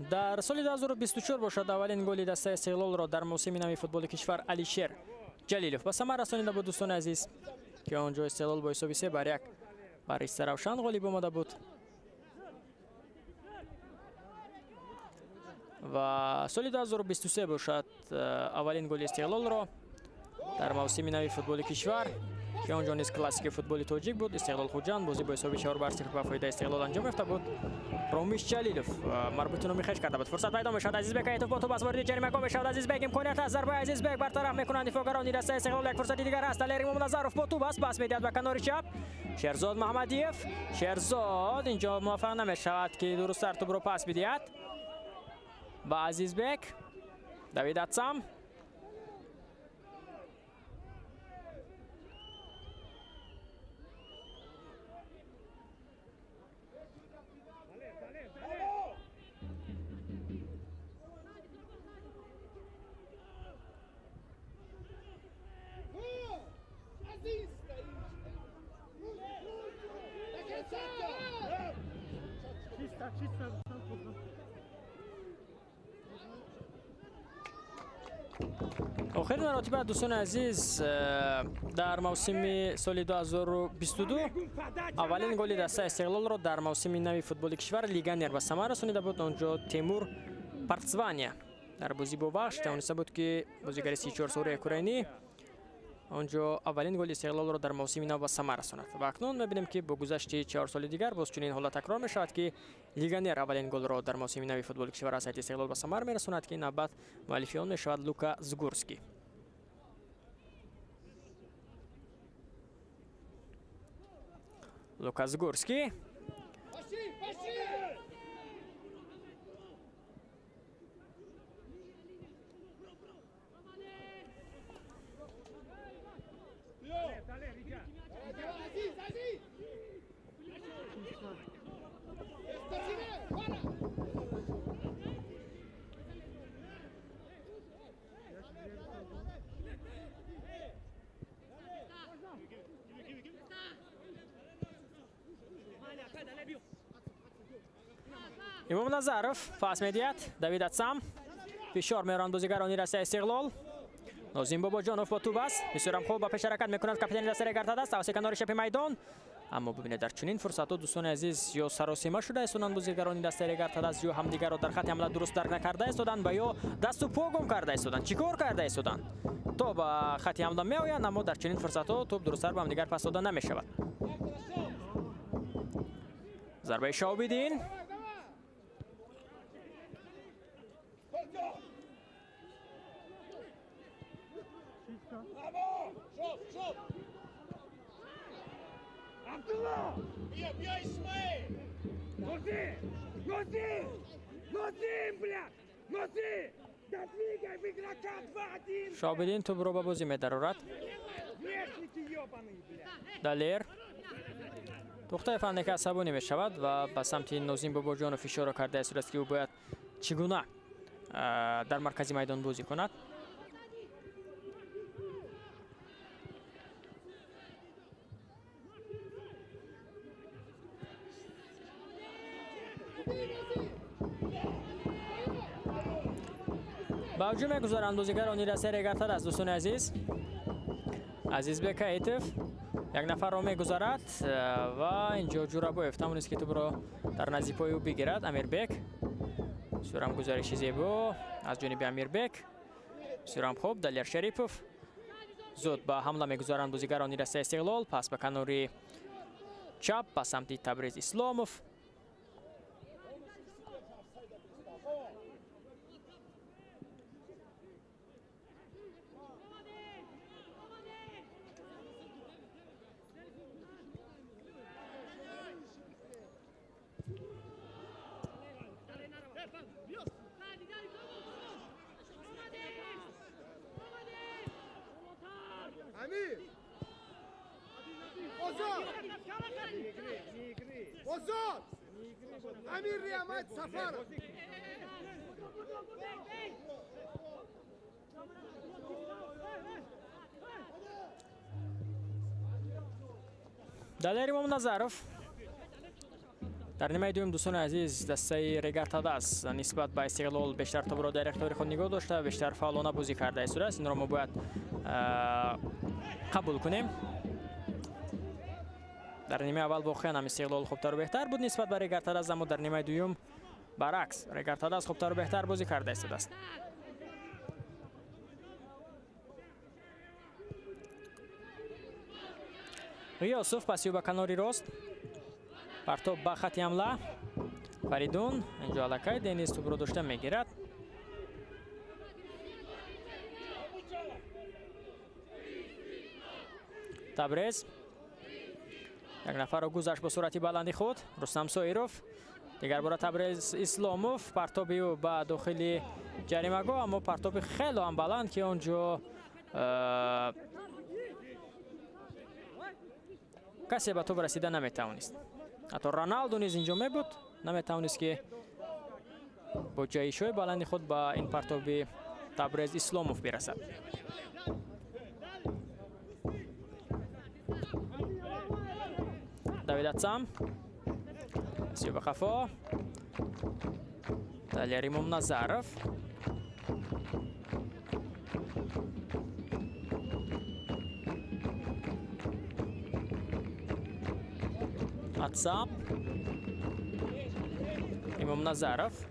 در سال 2024 باشد اولین گل دسته استقلال را در موسم نو فوتبال کشور علیشیر جلیلوف به ثمر رسانیده بود دوستان عزیز که آنجا استقلال با حساب 3-1 بر استروشن غالب آمده بود و سال 2023 باشد اولین گل استقلال را در موسم نو فوتبال کشور که آنجا نیز کلاسیک فوتبال تاجیک بود. استقلال خوجند بازی با حساب 4-0 به فایده استقلال انجام یافته بود. رامیش جلیلوف مربوط رو میخش کرده بود. فرصت پیدا میشد عزیز بیکایتوف با توپ از وارد جریمه‌گاه میشود. عزیز بیگ امکانیت از ضربه عزیز بیگ برطرف میکنند دفاعگران دسته استقلال. یک فرصت دیگر است. علی محمدظرف با توپ بس میدهد به کنار چپ. شهرزاد محمدیف شهرزاد اینجا موفق نمیشود که درست در توپ رو پاس بدهد با عزیز بیگ. دوید اتسام آخرین مراتب دوستان عزیز در موسم سال 2022 اولین گل دسته استقلال را در موسم نو فوتبال کشور لیگانر به ثمر رسانیده بود. آنجا تیمور پارتسوانیا در بازی با بخش توانسته بود که بازیگر 34 ساله اوکراینی آنجا اولین گل استقلال را در موسم نو به ثمر رساند و اکنون می‌بینیم که با گذشت 4 سال دیگر باز چنین حالت تکرار می‌شود که لیگانر اولین گل را در موسم نو فوتبال کشور از استقلال به ثمر می‌رساند که نوبت مؤلف آن می‌شود لوکاس گورسکی. لوکاس گورسکی امام نظرف پاس میدهد. دوید اتسام فشار میارند بازیگران دسته استقلال. نوزین باباجانوف با توپ است. بسیار هم خوب با پیش حرکت میکند کاپیتان دست رگارتادا است توسط کنار چپ میدان. اما ببینید در چنین فرصت‌ها دوستان عزیز یا سراسیمه شده استودند بازیگران دست رگارتادا است یا همدیگر را در خط حمله درست درک نکرده استودند و یا دست و پا گم کرده استودند. چیکار کرده استودند تا با خط حمله میآیند اما در چنین فرصت‌ها توپ درست به همدیگر پس داده نمی‌شود. ضربه شاوبیدین شاوبیدین توپ رو به بازی می‌درارد. دلیر دختر فنی که عصبانی می شود و به سمت نوزین باباجانوف اشاره کرده است که او باید چگونه در مرکز میدان بازی کند. با هجوم میگذارند بازیگران دست رگارتادا است دوستان عزیز. عزیزبک ایتف یک نفر را میگذارد و اینجا جورابویف تمونست که توپ را در نزدیک پای او بگیرد. امیربک سورم گزارشی زیبا از جانب امیربک. سورم خوب دلیر شریپوف زود با حمله میگذارند بازیگران دست استقلال. پس به کناری چپ به سمت تبریز اسلاموف. امیر ریامت سفر دلیر امام نظروف در نیمه دوم دوستان عزیز دسته رگارتادا است نسبت به استقلال بیشتر توپ را در اختیار خود نگاه داشته و بیشتر فعالانه بازی کرده است. این را ما باید قبول کنیم. در نیمه اول واقعا هم استقلال خوبتر و بهتر بود نسبت به رگارتادا اما در نیمه دوم برعکس رگارتادا خوبتر و بهتر بازی کرده است. یوسف پسیو به کناری راست پرتاب به خط حمله فریدون اینجا علاقه دنیز توپ رو داشته میگیرد. تبریز یک نفر رو گذشت با سرعتی بلندی خود. رستم سویروف دیگر بار تبریز اسلاموف پرتابی او به داخل جریمه گاه اما پرتاب خیلی هم بلند که اونجا کسی به توپ رسیده نمیتوانست. حتی رونالدو نیز اینجا می بود نمیتوانست که با جایشوی بلندی خود با این پرتاب تبریز اسلاموف برسد. داوید اتسام سیو خفا دلیر امام نظروف اتسام امام نظروف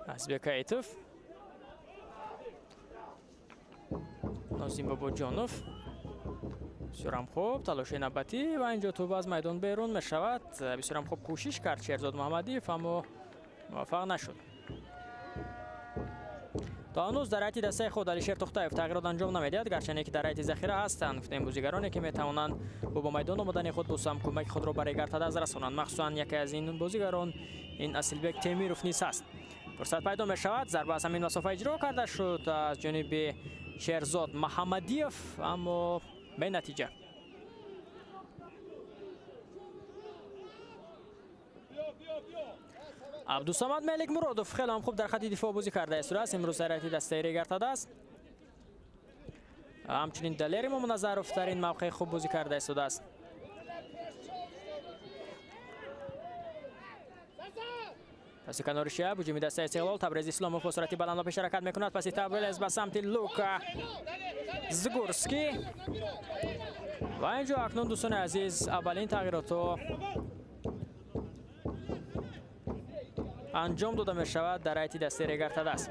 ازبک ایتوف نوزین باباجانوف بسیار خوب تلاش نوبتی و اینجا توپ از میدان بیرون می شود. بسیار خوب کوشش کرد شهرزاد محمدی اما موفق نشد. تا هنوز در حیط دسته خود علیشیر توختایف تغییرات انجام نمیدهد گرچه که در حیط ذخیره هستند. گفتیم بازیگرانی که میتوانند با میدان آمدن خود با کمک خود را برای رگارتادا رسانند. مخصوصا یکی از این بازیگران این اصیلبک تیمیروف نیز است. فرصت پیدا می شود. ضربه از همین مسافه اجرا کرده شد از جانب شهرزاد محمدیف اما به نتیجه. عبدالصمد ملک مرادوف خیلی هم خوب در خط دفاع بازی کرده است. امروز در حیط دسته رگارتادا است. همچنین دلیر امام نظروف در این موقع خوب بازی کرده است. پس کنار شب هجوم دسته استقلال تبریز اسلاموف با سرعت بلند پیش حرکت میکند. پس تبریز به سمت لوکا زگورسکی و اینجا اکنون دوستان عزیز اولین تغییرات رو انجام داده می شود در هیئت دسته ریگارتاداس.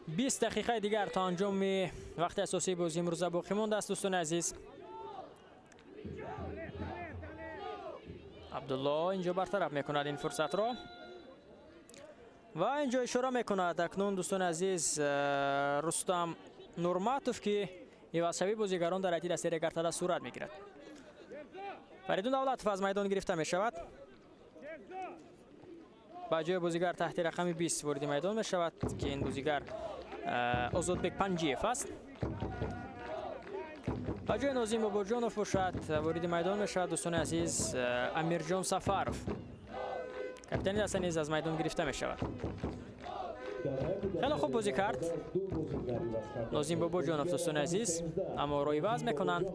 بیست دقیقه دیگر تا انجام وقت اساسی بازی امروز باقی مانده است دوستان عزیز. عبدالله اینجا برطرف میکند این فرصت را و اینجا اشاره میکند اکنون دوستان عزیز رستم نورماتوف که ایواسوی بازیگران در هیئت دسته ریگارتاداس صورت میگیرد. فریدون دولتوف از میدان گرفته می شود. با جای بازیگر تحت رقم 20 وارد میدان می شود که این بازیگر آزادبک پنجیف است. با جای نازیم باباجانوف باشد وارد میدان می شود دوستان عزیز امیرجان سفاروف. کاپیتان دسته نیز از میدان گرفته می شود. خیلی خوب بازی کرد نازیم باباجانوف دوستان عزیز، اما روی وزن میکنند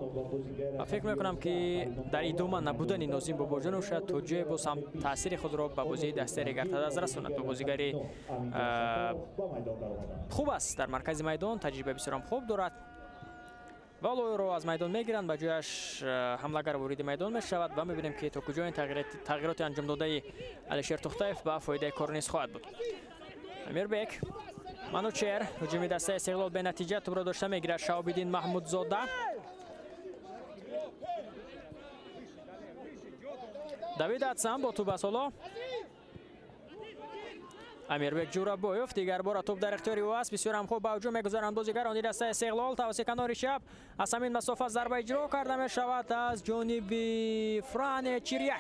و فکر میکنم که در ادامه نبودن نازیم باباجانوف شاید توجه باز هم تاثیر خود را به بازی دسته ریگارتاداس رساند. به بازیگری خوب است در مرکز میدان، تجربه بسیار خوب دارد و لوی رو از میدان میگیرند، به جایش حملهگر وارد میدان میشود و میبینیم که تا کجا این تغییرات انجام داده علیشیر توختایف به فایده کارنیس خواهد بود. امیربک منوچهر هجوم دسته استقلال به نتیجه توپ را داشته میگیرد. شهاب‌الدین محمودزاده دوید اتسام با توپ سالو. امیربک جورابویف دیگر بار توپ در اختیار او است. بسیار هم خوب به هجوم میگذارند بازیگران دسته استقلال. توسط کنار شب از همین مسافت ضربه اجرا کرده می شود از جانب فران چیریک.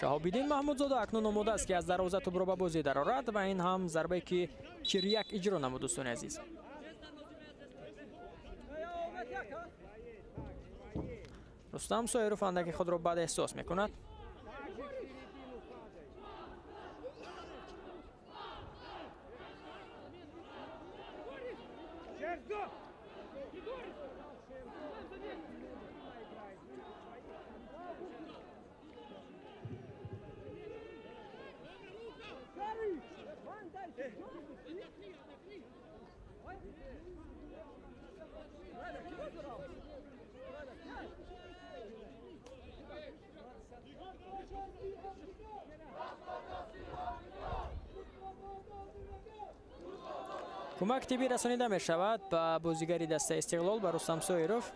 شهاب‌الدین محمودزاده اکنون آماده است که از دروازه توپ را به بازی درآورد و این هم ضربه که چیریک اجرا نمود دوستان عزیز. رستم سایروف اندکی خود را بد احساس میکند. کمک تیبی رسانیده می شود به بازیگری دسته استقلال به رستم سایروف.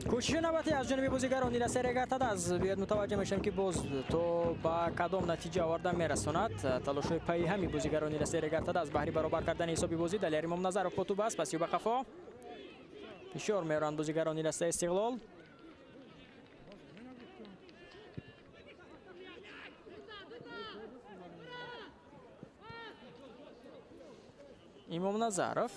کوشش نوبتی از جانب بازیگران دسته ریگارتاداس بیاد متوجه میشم که باز تو با کدام نتیجه آوردن میرساند. تلاش‌های پای همین بازیگران دسته ریگارتاداس بهره برابر کردن حساب بازی دلیر امام نظر و توپ است. پس به قفا فشار میارند بازیگران دسته استقلال. امام نظرов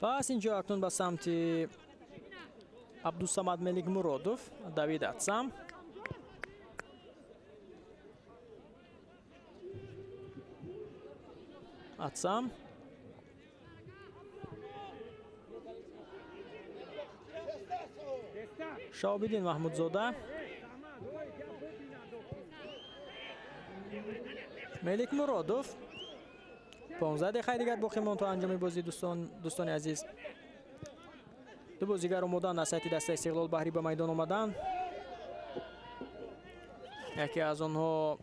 پس اینجا اکنون به سمت عبدالصمد ملیک مرادوف، دوید اتسام، شاهابدین محمودزاده، ملیک مرادوف. 15 دقیقه دیگر باقی ماند تا انجام بازی. دوستان عزیز، دو بازیگر اومدن از سایت دسته استقلال بحری به میدان آمدن. یکی از آنها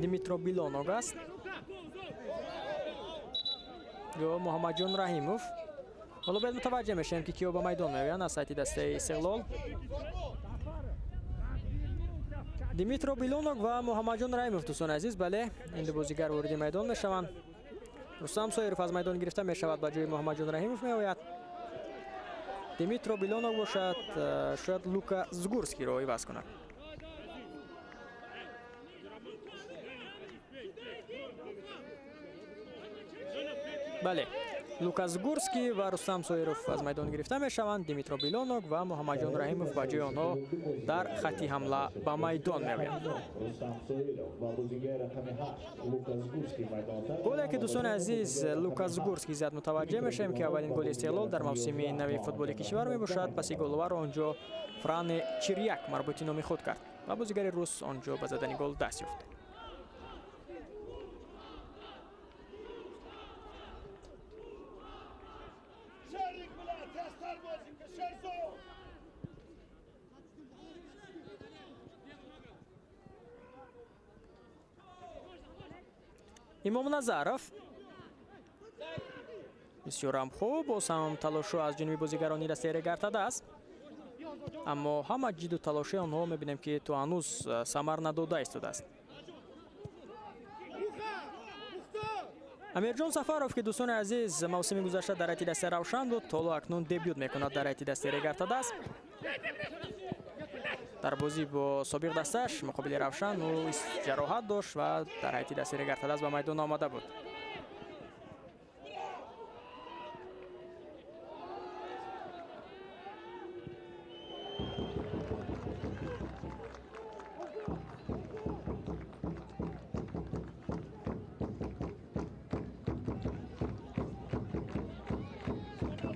دیمیترو بیلانوگ است یا محمد جان رحیموف. حالا باید متوجه میشیم که کیا به میدان میآیند از سایت دسته استقلال. دیمیترو بیلانوگ و محمد جان رحیموف دوستان عزیز. بله، این دو بازیگر وارد میدان میشوند. رستم سایروف از میدان گرفته میشود، به جای محمد جان رحیموف میآید. دیمیترو بیلانوگ باشد، شاید لوکا زگورسکی را عوض کند. بله، لوکا زگورسکی و رستم سایروف از میدان گرفته میشوند. دیمیترو بیلانوگ و محمد جان رحیموف به جای آنها در خط حمله به میدان میآیند. گلی که دوستان عزیز لوکا زگورسکی زد متوجه میشیم که اولین گل استقلال در موسم نو فوتبال کشور می باشد. پس گل را آنجا فران چریاک مربوط نام خود کرد و بازیگر روس آنجا به زدن گل دست یافت. امام نظرов بسیار هم خوب، باز هم تلاش از جانب بازیگران دسته رگارتادا است، اما همه جد و تلاش آنها میبینیم که تو هنوز ثمر نداده ایستاده است. امیرجان سفاروف که دوستان عزیز موسم گذشته در هیئت دسته روشن بود، تا اکنون دبیوت میکند در هیئت دسته رگارتادا است. در بازی با سابق دستش مقابل روشن او جراحت داشت و در هیئت دسته رگارتادا به میدان آمده بود.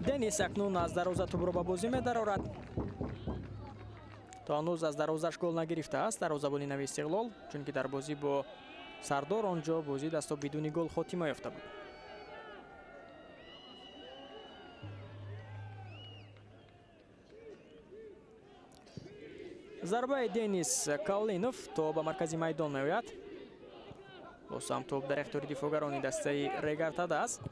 دنیس اکنون از دروازه توپ را به بازی می‌دارد. تا هنوز از دروازه‌اش گل نگرفته است دروازه‌بان نوی استقلال، چون که در بازی با سردار آنجا بازی دست بدون گل خاتمه یافته بود. ضربه دنیس کالینوف تا به مرکز میدان میآید. باز هم توپ در اختیار دفاعگران دسته رگارتادا است.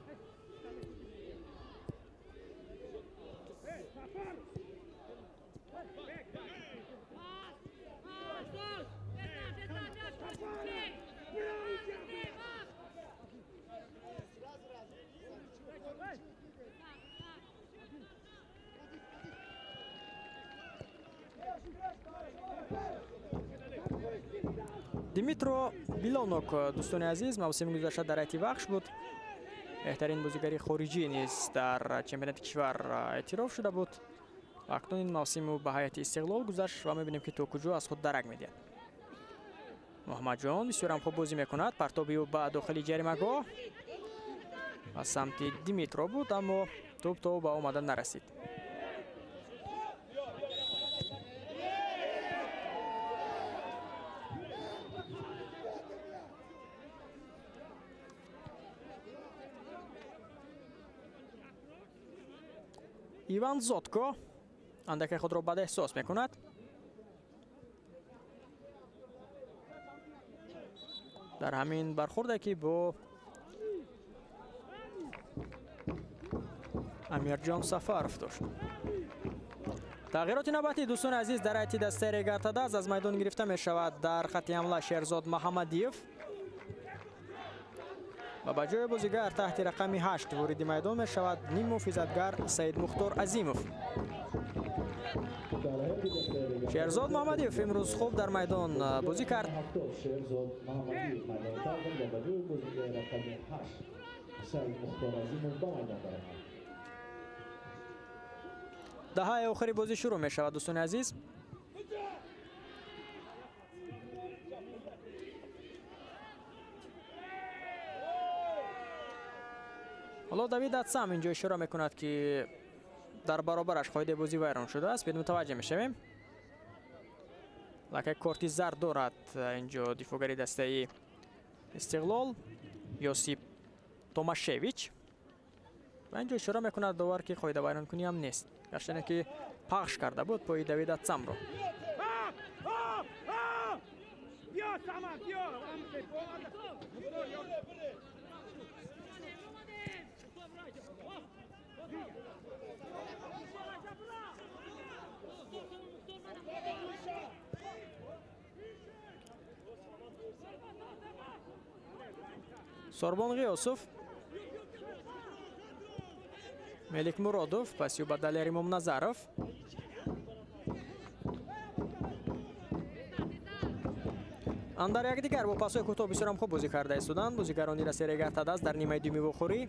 دیمیترو بیلانوگ دوستان عزیز موسم گذشته در هیئت بخش بود. بهترین بازیگر خارجی نیز در چمپیونات کشور اعتراف شده بود. اکنون این موسم به هیئت استقلال گذشت و می‌بینیم که تو کجا از خود درک می‌دهد. محمد جان بسیار خوب بازی می‌کند. پرتابی او به داخل جریمه‌گاه از سمت دیمیترو بود، اما توپ تا به آمدن نرسید. ایوان زوتکو اندک خود را بد احساس میکند. در همین برخورده که با امیرجان سفاروف داشت. تغییرات نوبتی دوستان عزیز در هیئت دسته رگارتادا از میدان گرفته می شود. در خط حمله شهرزاد محمدیف و به جای بازیگر تحت رقم 8 وارد میدان می شود نیم محافظتگر سید مختار عظیموف. شهرزاد محمدیف امروز خوب در میدان بازی کرد. سعید مختار عظیمov به میدان درآمد. دهه آخری بازی شروع می شود دوستان عزیز. حالا دوید اتسام اینجا اشاره میکند که در برابرش قاعده بازی ویران شده است. بدون متوجه میشویم. لکه کارت زرد دارد اینجا دفاعگری دسته استقلال یوسیپ توماشویچ و اینجا اشاره میکند داور که قاعده ویران کنی هم نیست، گرچه که پخش کرده بود پای دوید اتسام رو. Сорбон Гиосов, Мелик Муродов, пасью бадали Римом Назаров. Андар як дигар бо пасои кӯтоҳ бисёрам хуб бозӣ карда истоданд. Бозигарони Россия гартадаст дар нимаи дуюми вохӯрӣ.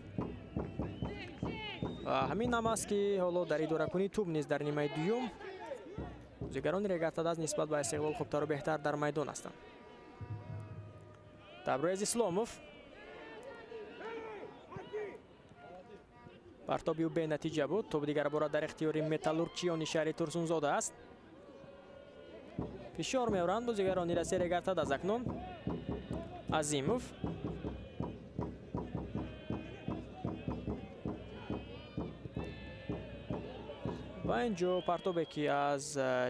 Ҳамин ҳам аст ки ҳоло дар идоракунии тӯб низ дар нимаи дуюм бозигарони регартадаст нисбат ба Истиқлол хубтару беҳтар дар майдон ҳастанд. Табрез Исломов партоби ӯ бенатиҷа буд. Тоби дигар бора дар ихтиёри Металлургчиёни шаҳри Турсунзода аст. фишор меоранд бозигарони Россия регартадаз акнун. Азимов ва инҷо партобе ки аз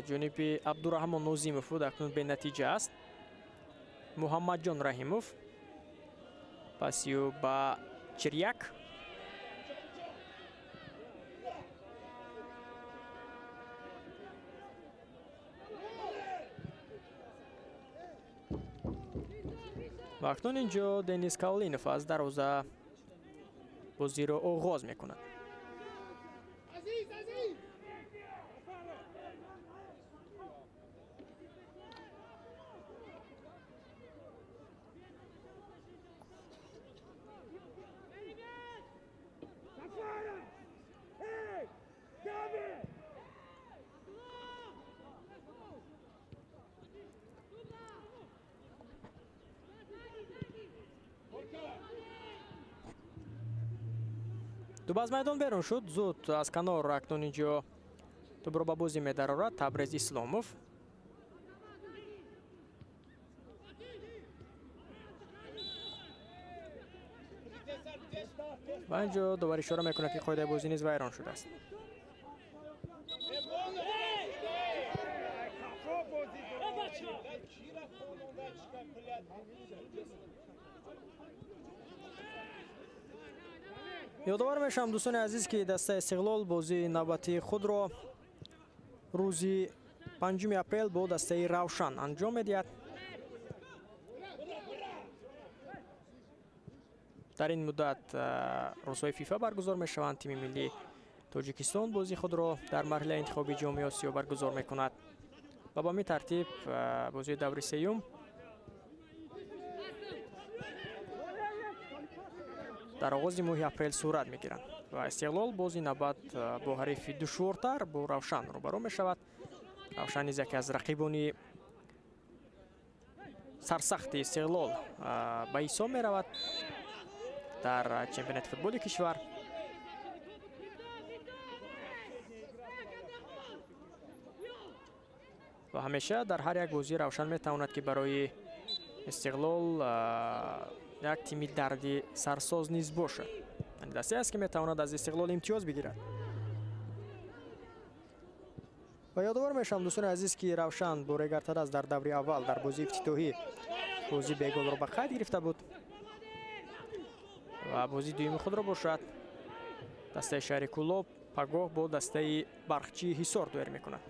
ҷониби Абдураҳмон Нозимов буд акнун бенатиҷа аст. Муҳаммадҷон Раҳимов пасю ба Чиряк. ва акнун инҷо Денис Каолинов аз дарвоза бозиро оғоз мекунад. Тӯб аз майдон берун шуд. Зуд аз канор акнун инҷо тӯбро ба бозӣ медарорад Табрез Исломов. ва инҷо довар ишора мекунад ки қоидаи бозӣ низ вайрон шудааст. ёдовар мешавам дӯстони азиз ки дастаи Истиқлол бозии навбатии худро рӯзи 5 апрел бо дастаи Равшан анҷом медиҳад. дар ин муддат рӯзҳои фифа баргузор мешаванд. тими миллии тоҷикистон бозии худро дар марҳилаи интихоби ҷоми осиё баргузор мекунад ва ба мин тартиб бозии даври сеюм дар оғози моҳи апрел сурат мегиранд ва Истиқлол бози навбат бо ҳарифи душвортар бо Равшан рӯбарӯ мешавад. Равшан низ яке аз рақибони сарсахти Истиқлол ба ҳисоб меравад дар чемпионати футболи кишвар. ва ҳамеша дар ҳар як бозӣ Равшан метавонад ки барои Истиқлол як тими дарди сарсоз низ бошад. дасте аст ки метавонад аз Истиқлол имтиёз бигирад. ва ёдовар мешавам дӯстони азиз ки Равшан бо регартадас дар даври аввал дар бозии ифтитоҳӣ бозии беголро ба қайд гирифта буд ва бозии дуюми худро бошад дастаи шаҳри Кӯлоб пагоҳ бо дастаи Бархчии Ҳисор дуэр мекунад.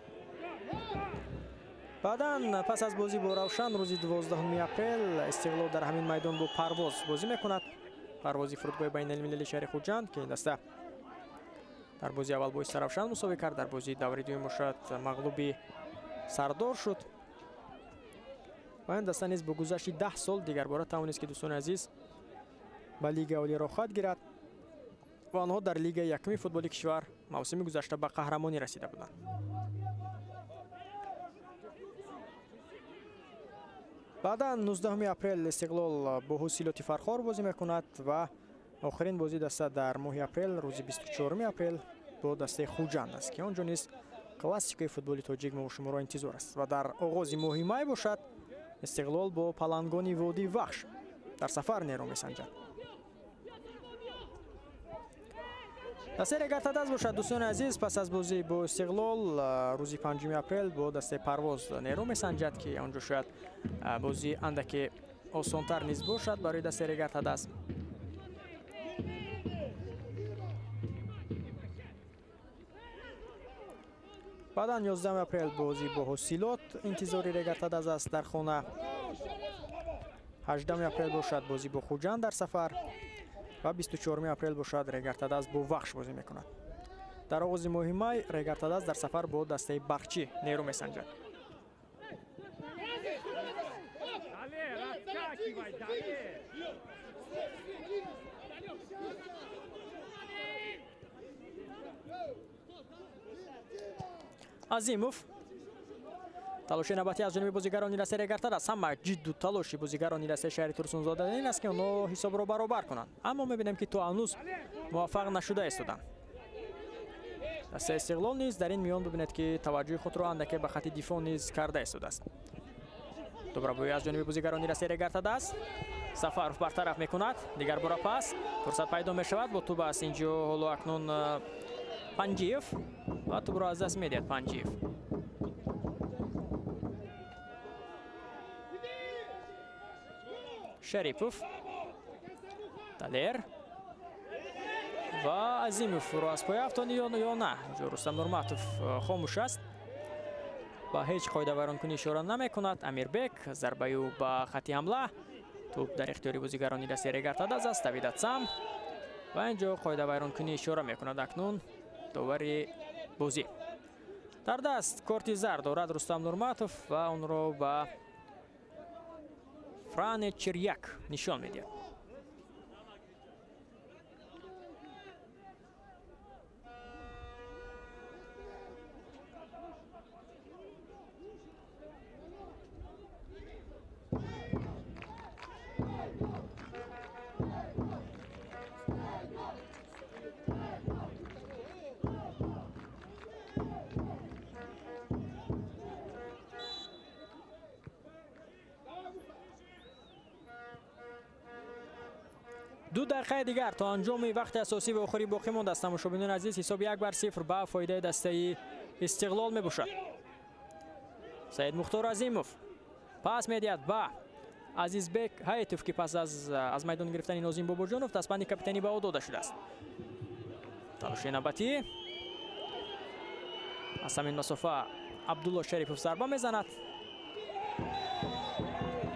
баъдан пас аз бозӣ бо Равшан рӯзи 12 апрел Истиқлол дар ҳамин майдон бо Парвоз бозӣ мекунад. Парвози фурудгоҳи байналмилали шаҳри Хуҷанд ки ин даста дар бозии аввал бо Иса Равшан мусовӣ кард, дар бозии даври дуюм бошад мағлуби Сардор шуд. ва ин даста низ бо гузашти 10 сол дигар бора тавонист ки дӯстони азиз به لیگ اولی را خواهد گیرد و آنها در لیگ یکمی فوتبال کشور موسم گذشته به قهرمانی رسیده بودند. بعدا 19 اپریل استقلال با حصیلات فرخار بازی میکند و آخرین بازی دسته در ماه اپریل روز 24 اپریل با دسته خوجند است که آنجا نیز کلاسیک فوتبال تاجیک ما و شما را انتظار است و در آغاز ماه می باشد استقلال با پلنگان وادی وخش در سفر نیرو میسنجد. دسته ریگارتاداز باشد دوستان عزیز. پس از بازی با استقلال روز 5 اپریل با دسته پرواز نیرو میسنجد که آنجا شاید بازی اندکی آسانتر نیز باشد برای دسته ریگارتاداز. بعدا 11 اپریل بازی با حصیلات انتظاری ریگارتاداز است در خانه. 18 اپریل باشد بازی با خوجند در سفر و 24 اپریل باشد ریگارتاداز با وخش بازی میکند. در آغاز ماه می ریگارتاداز در سفر با دسته بخچی نیرو میسنجد. عظیموف تلاش نوبتی از جانب بازیگران دسته ریگارتاداز. همه جد و تلاش بازیگران دسته شهر ترسونزاده این است که آنها حساب را برابر کنند، اما میبینیم که تا هنوز موفق نشده استودند. دسته استقلال نیز در این میان ببینید که توجه خود را اندکی به خط دفاع نیز کرده استوده است. دوباره از جانب بازیگران دسته ریگارتاداز. سفاروف برطرف میکند، دیگر بار پس فرصت پیدا میشود با توپ است اینجا حالا اکنون پنجیف و توپ را از دست میدهد پنجیف. شریپوف تالر و عظیموف را از پای افتاد یا نه. رستم نورماتوف خاموش است، با هیچ قاعده ویران کنی اشاره نمی کند. امیربک ضربه او به خط حمله، توپ در اختیار بازیگران دسته ریگارتاداز است. دوید سم و اینجا قاعده ویران کنی اشاره می کند اکنون داور بازی. در دست کارت زرد دارد رستم نورماتوف و اون را به فران چریک نشان میدهد. دو دقیقه دیگر تا انجام وقت اساسی و آخری باقی مانده است. مشاهدین عزیز حساب 1-0 به فایده دسته استقلال می باشد. سید مختار عظیموف پاس میدهد به عزیزبک هایتوف که پس از میدان گرفتن نازیم باباجانوف دستبند کاپیتانی به او داده شده است. تلاش نوبتی از همین مسافه عبدالله شریفوف ضربه میزند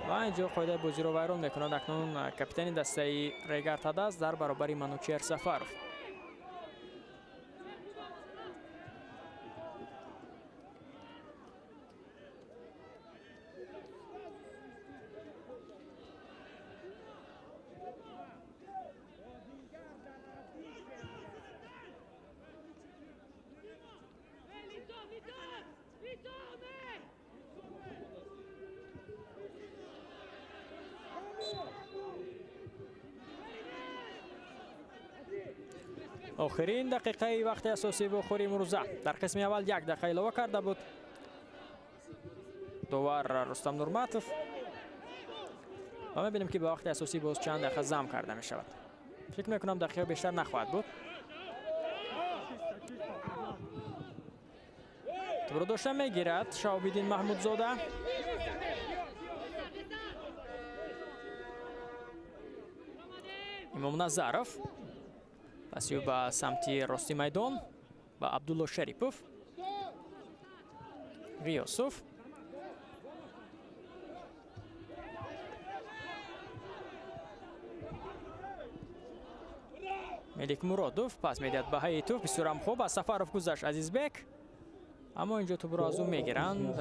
و اینجا قاعده بازی رو ویران میکنند اکنون کاپیتان دسته ریگارتاداز در برابر منوچهر سفاروف. آخرین دقیقه وقت اساسی و خوری مروزه در قسم اول 1 دقیقه علاوه کرده بود داور رستم نورماتوف و می‌بینیم که به وقت اساسی باز چند دقیقه ضم کرده می شود. فکر میکنم دقیقه بیشتر نخواهد بود. تو رو داشته میگیرد شهاب‌الدین محمودزاده. امام نظرف پس به سمت راستی میدان با عبدالله شریپوف. ریاسوف ملیک مرادوف پس میدهد به هایتوف. بسیار هم خوب از سفاروف گذشت عزیزبک، اما اینجا تو برازو میگیرند.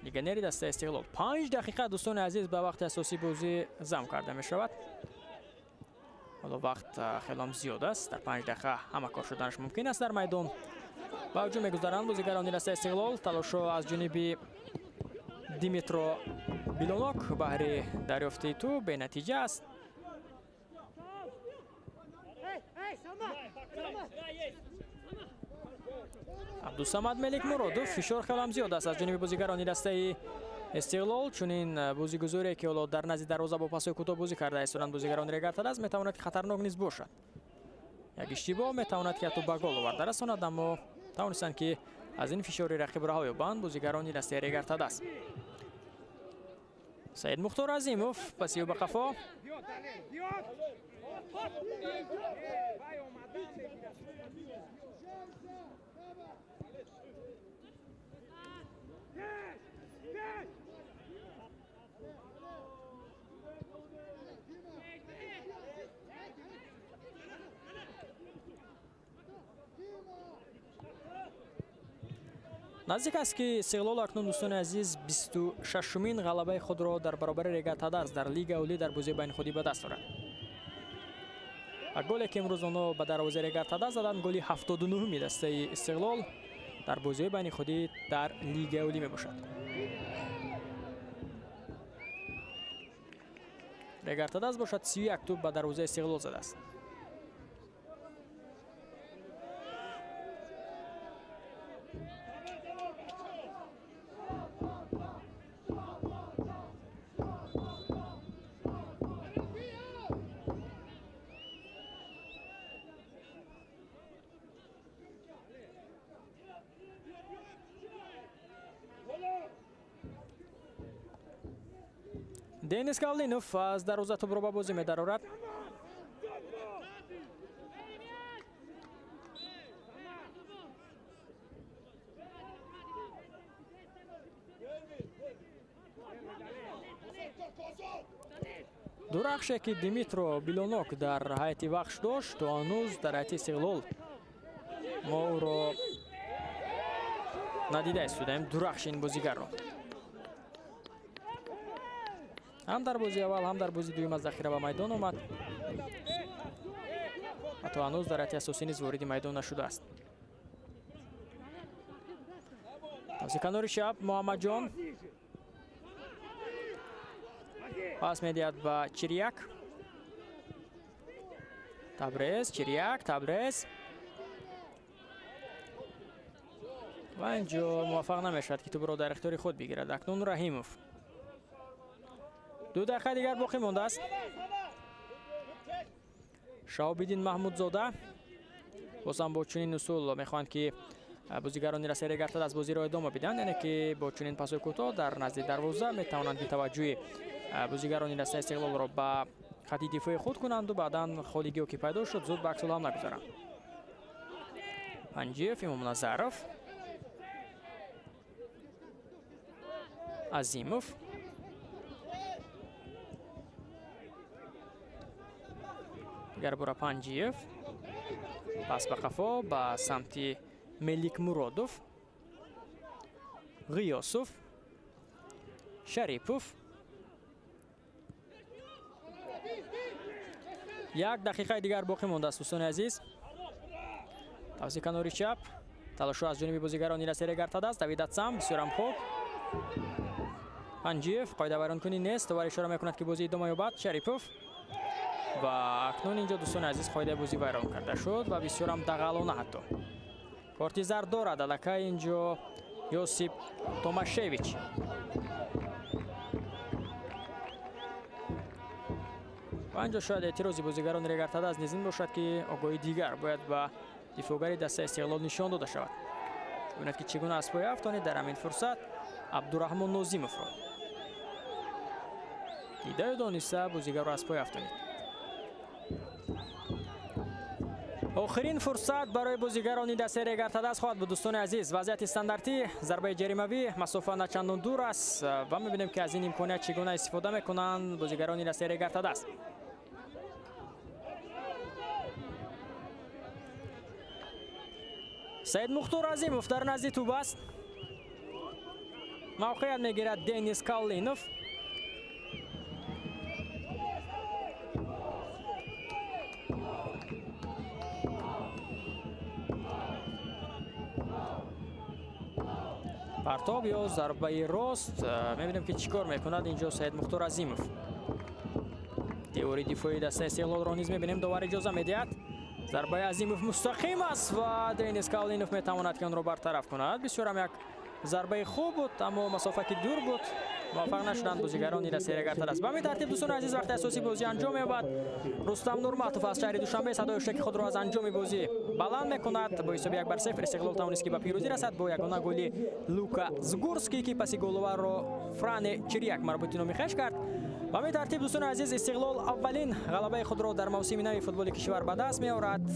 легионери дастаи Истиқлол. 5 дақиқа дӯстони азиз ба вақти асосии бозӣ зам карда мешавад. ҳоло вақт хеле ҳам зиёд аст. дар 5 дақиқа ҳама кор шуданаш мумкин аст дар майдон. ба ҳуҷум мегузаранд бозигарони дастаи Истиқлол. талошо аз ҷониби Димитро Билонок баҳри дарёфти ту бенатиҷа аст. Абдусамад Меликмуродов фишор хеле ҳам зиёд аст аз ҷониби бозигарони дастаи Истиқлол. чунин бозигузоре ки ҳоло дар назди дарвоза бо пасои кӯтоҳ бозӣ карда исторанд бозигарони Регартадас метавонад ки хатарнок низ бошад. як иштибоҳ метавонад ки ҳатто ба гол оварда расонад, аммо тавонистанд ки аз ин фишори рақиб раҳо ёбанд бозигарони дастаи Регартадас. Саид Мухтор Азимов пасиҳо ба қафо. наздик аст ки Истиқлол акнун дӯстони азиз 26-мин ғалабаи худро дар баробари Регартадас дар Лига Олӣ дар бозии байнухудӣ ба даст дорад. ва голе ки имрӯз онҳо ба дарвозаи Регартадас заданд голи 79-ми дастаи Истиқлол дар бозии байнухудӣ дар Лига Олӣ мебошад. Регартадас бошад 31 тӯб ба дарвозаи Истиқлол задааст. Денис Кавлинов аз дарвоза тӯбро ба бозӣ медарорад. дурахше ки Димитро Билонок дар ҳайати вахш дошт то ҳанӯз дар ҳайати Истиқлол мо ӯро надида истодаем. дурахши ин бозигарро ҳам дар бозии аввал ҳам дар бозии дуюм аз захира ба майдон омад. ҳатто ҳанӯз дар ҳайати асосӣ низ вориди майдон нашудааст. тавзи канори чап Муҳаммадҷон пас медиҳад ба Чирияк. Табрез, Чирияк, Табрез ва инҷо муваффақ намешавад ки тӯбро дар ихтиёри худ бигирад. акнун Раҳимов. 2 дақиқа дигар боқӣ мондааст. Шаҳобиддин Маҳмудзода бозам бо чунин усул мехоҳанд ки бозигарони дастаи Регартадас бозиро идома бидиҳанд, яъне ки бо чунин пасои кӯтоҳ дар назди дарвоза метавонанд ки таваҷҷӯҳи бозигарони дастаи Истиқлолро ба хатти дифои худ кунанду баъдан холигиҳо ки пайдо шуд зуд ба аксул ҳамла гузаранд. Панҷиев, Имомназаров, Азимов, дигар бора Панҷиев, пас ба қафо ба самти Меликмуродов, Ғиёсов, Шарипов. 1 дақиқаи дигар боқӣ мондааст дӯстони азиз. тавзи канори чап талошо аз ҷониби бозигарони дастаи Регартадас. Давид Атсам бисёрам хуб. Панҷиев қоидавайронкунӣ нест, товар ишора мекунад ки бозӣ идома ёбад. Шарипов ва акнун инҷо дӯстони азиз қоидаи бозӣ вайрон карда шуд ва бисёрам дағалона ҳатто. корти зард дорад аллакай инҷо Йосип Томашевич. ва инҷо шояд эътирози бозигарони Регартадас низ ин бошад ки огоҳии дигар бояд ба дифоъгари дастаи Истиқлол нишон дода шавад. бинед ки чӣ гуна аз поя афтонид дар ҳамин фурсат Абдураҳмон Нозимовро. дидаю дониста бозигарро аз поя афтонид. охирин фурсат барои бозигарони дастаи Регартадас хоҳад буд дӯстони азиз. вазъияти стандартӣ, зарбаи ҷаримавӣ, масофа начандон дур аст ва мебинем ки аз ин имконият чӣ гуна истифода мекунанд бозигарони дастаи Регартадас. Саид Мухтор Азимов дар назди тӯб аст. موقعیت میگیرد دنیس کالینوف. پرتاب یا ضربه راست. میبینیم که چیکار میکند اینجا سید مختار عظیموف. تئوری دفاعی دست استقلال را نیز میبینیم. داور اجازه میدهد. ضربه عظیموف مستقیم است و دنیس کالینوف میتواند که آن را برطرف کند. بسیار هم یک ضربه خوب بود اما مسافت که دور بود. موفق نشدند بازیگران دست رگرتد است. به همین ترتیب دوستان عزیز وقت اساسی بازی انجام می‌یابد. رستم نورماتوف از شهر دوشنبه صدای شک خود را از انجام بازی بلند میکند. با حساب 1-0 استقلال توانست که به پیروزی رسد با یگانه گل لوکا زگورسکی که پس گل‌آور را فران چریک مربوطینو میخش کرد. به همین ترتیب دوستان عزیز استقلال اولین غلبه خود را در موسم نو فوتبال کشور به دست می‌آورد.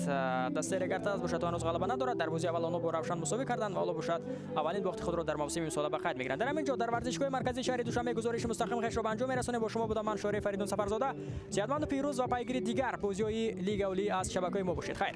دست رگرتد باشد هنوز غلبه ندارد. در بازی اول آنها با روشن مساوی کردند و حالا باشد اولین باخت خود را در موسم امسال به خط می‌گیرند. در همین جا در ورزشگاه مرکزی شهر دوشنبه گزارش مستقیم خش را به انجام می‌رسانیم. با شما بودم من شارع فریدون سفرزاده. صحتمند و پیروز و پیگیری دیگر بازی‌های لیگ اولی از شبکه‌های ما باشید. خیر.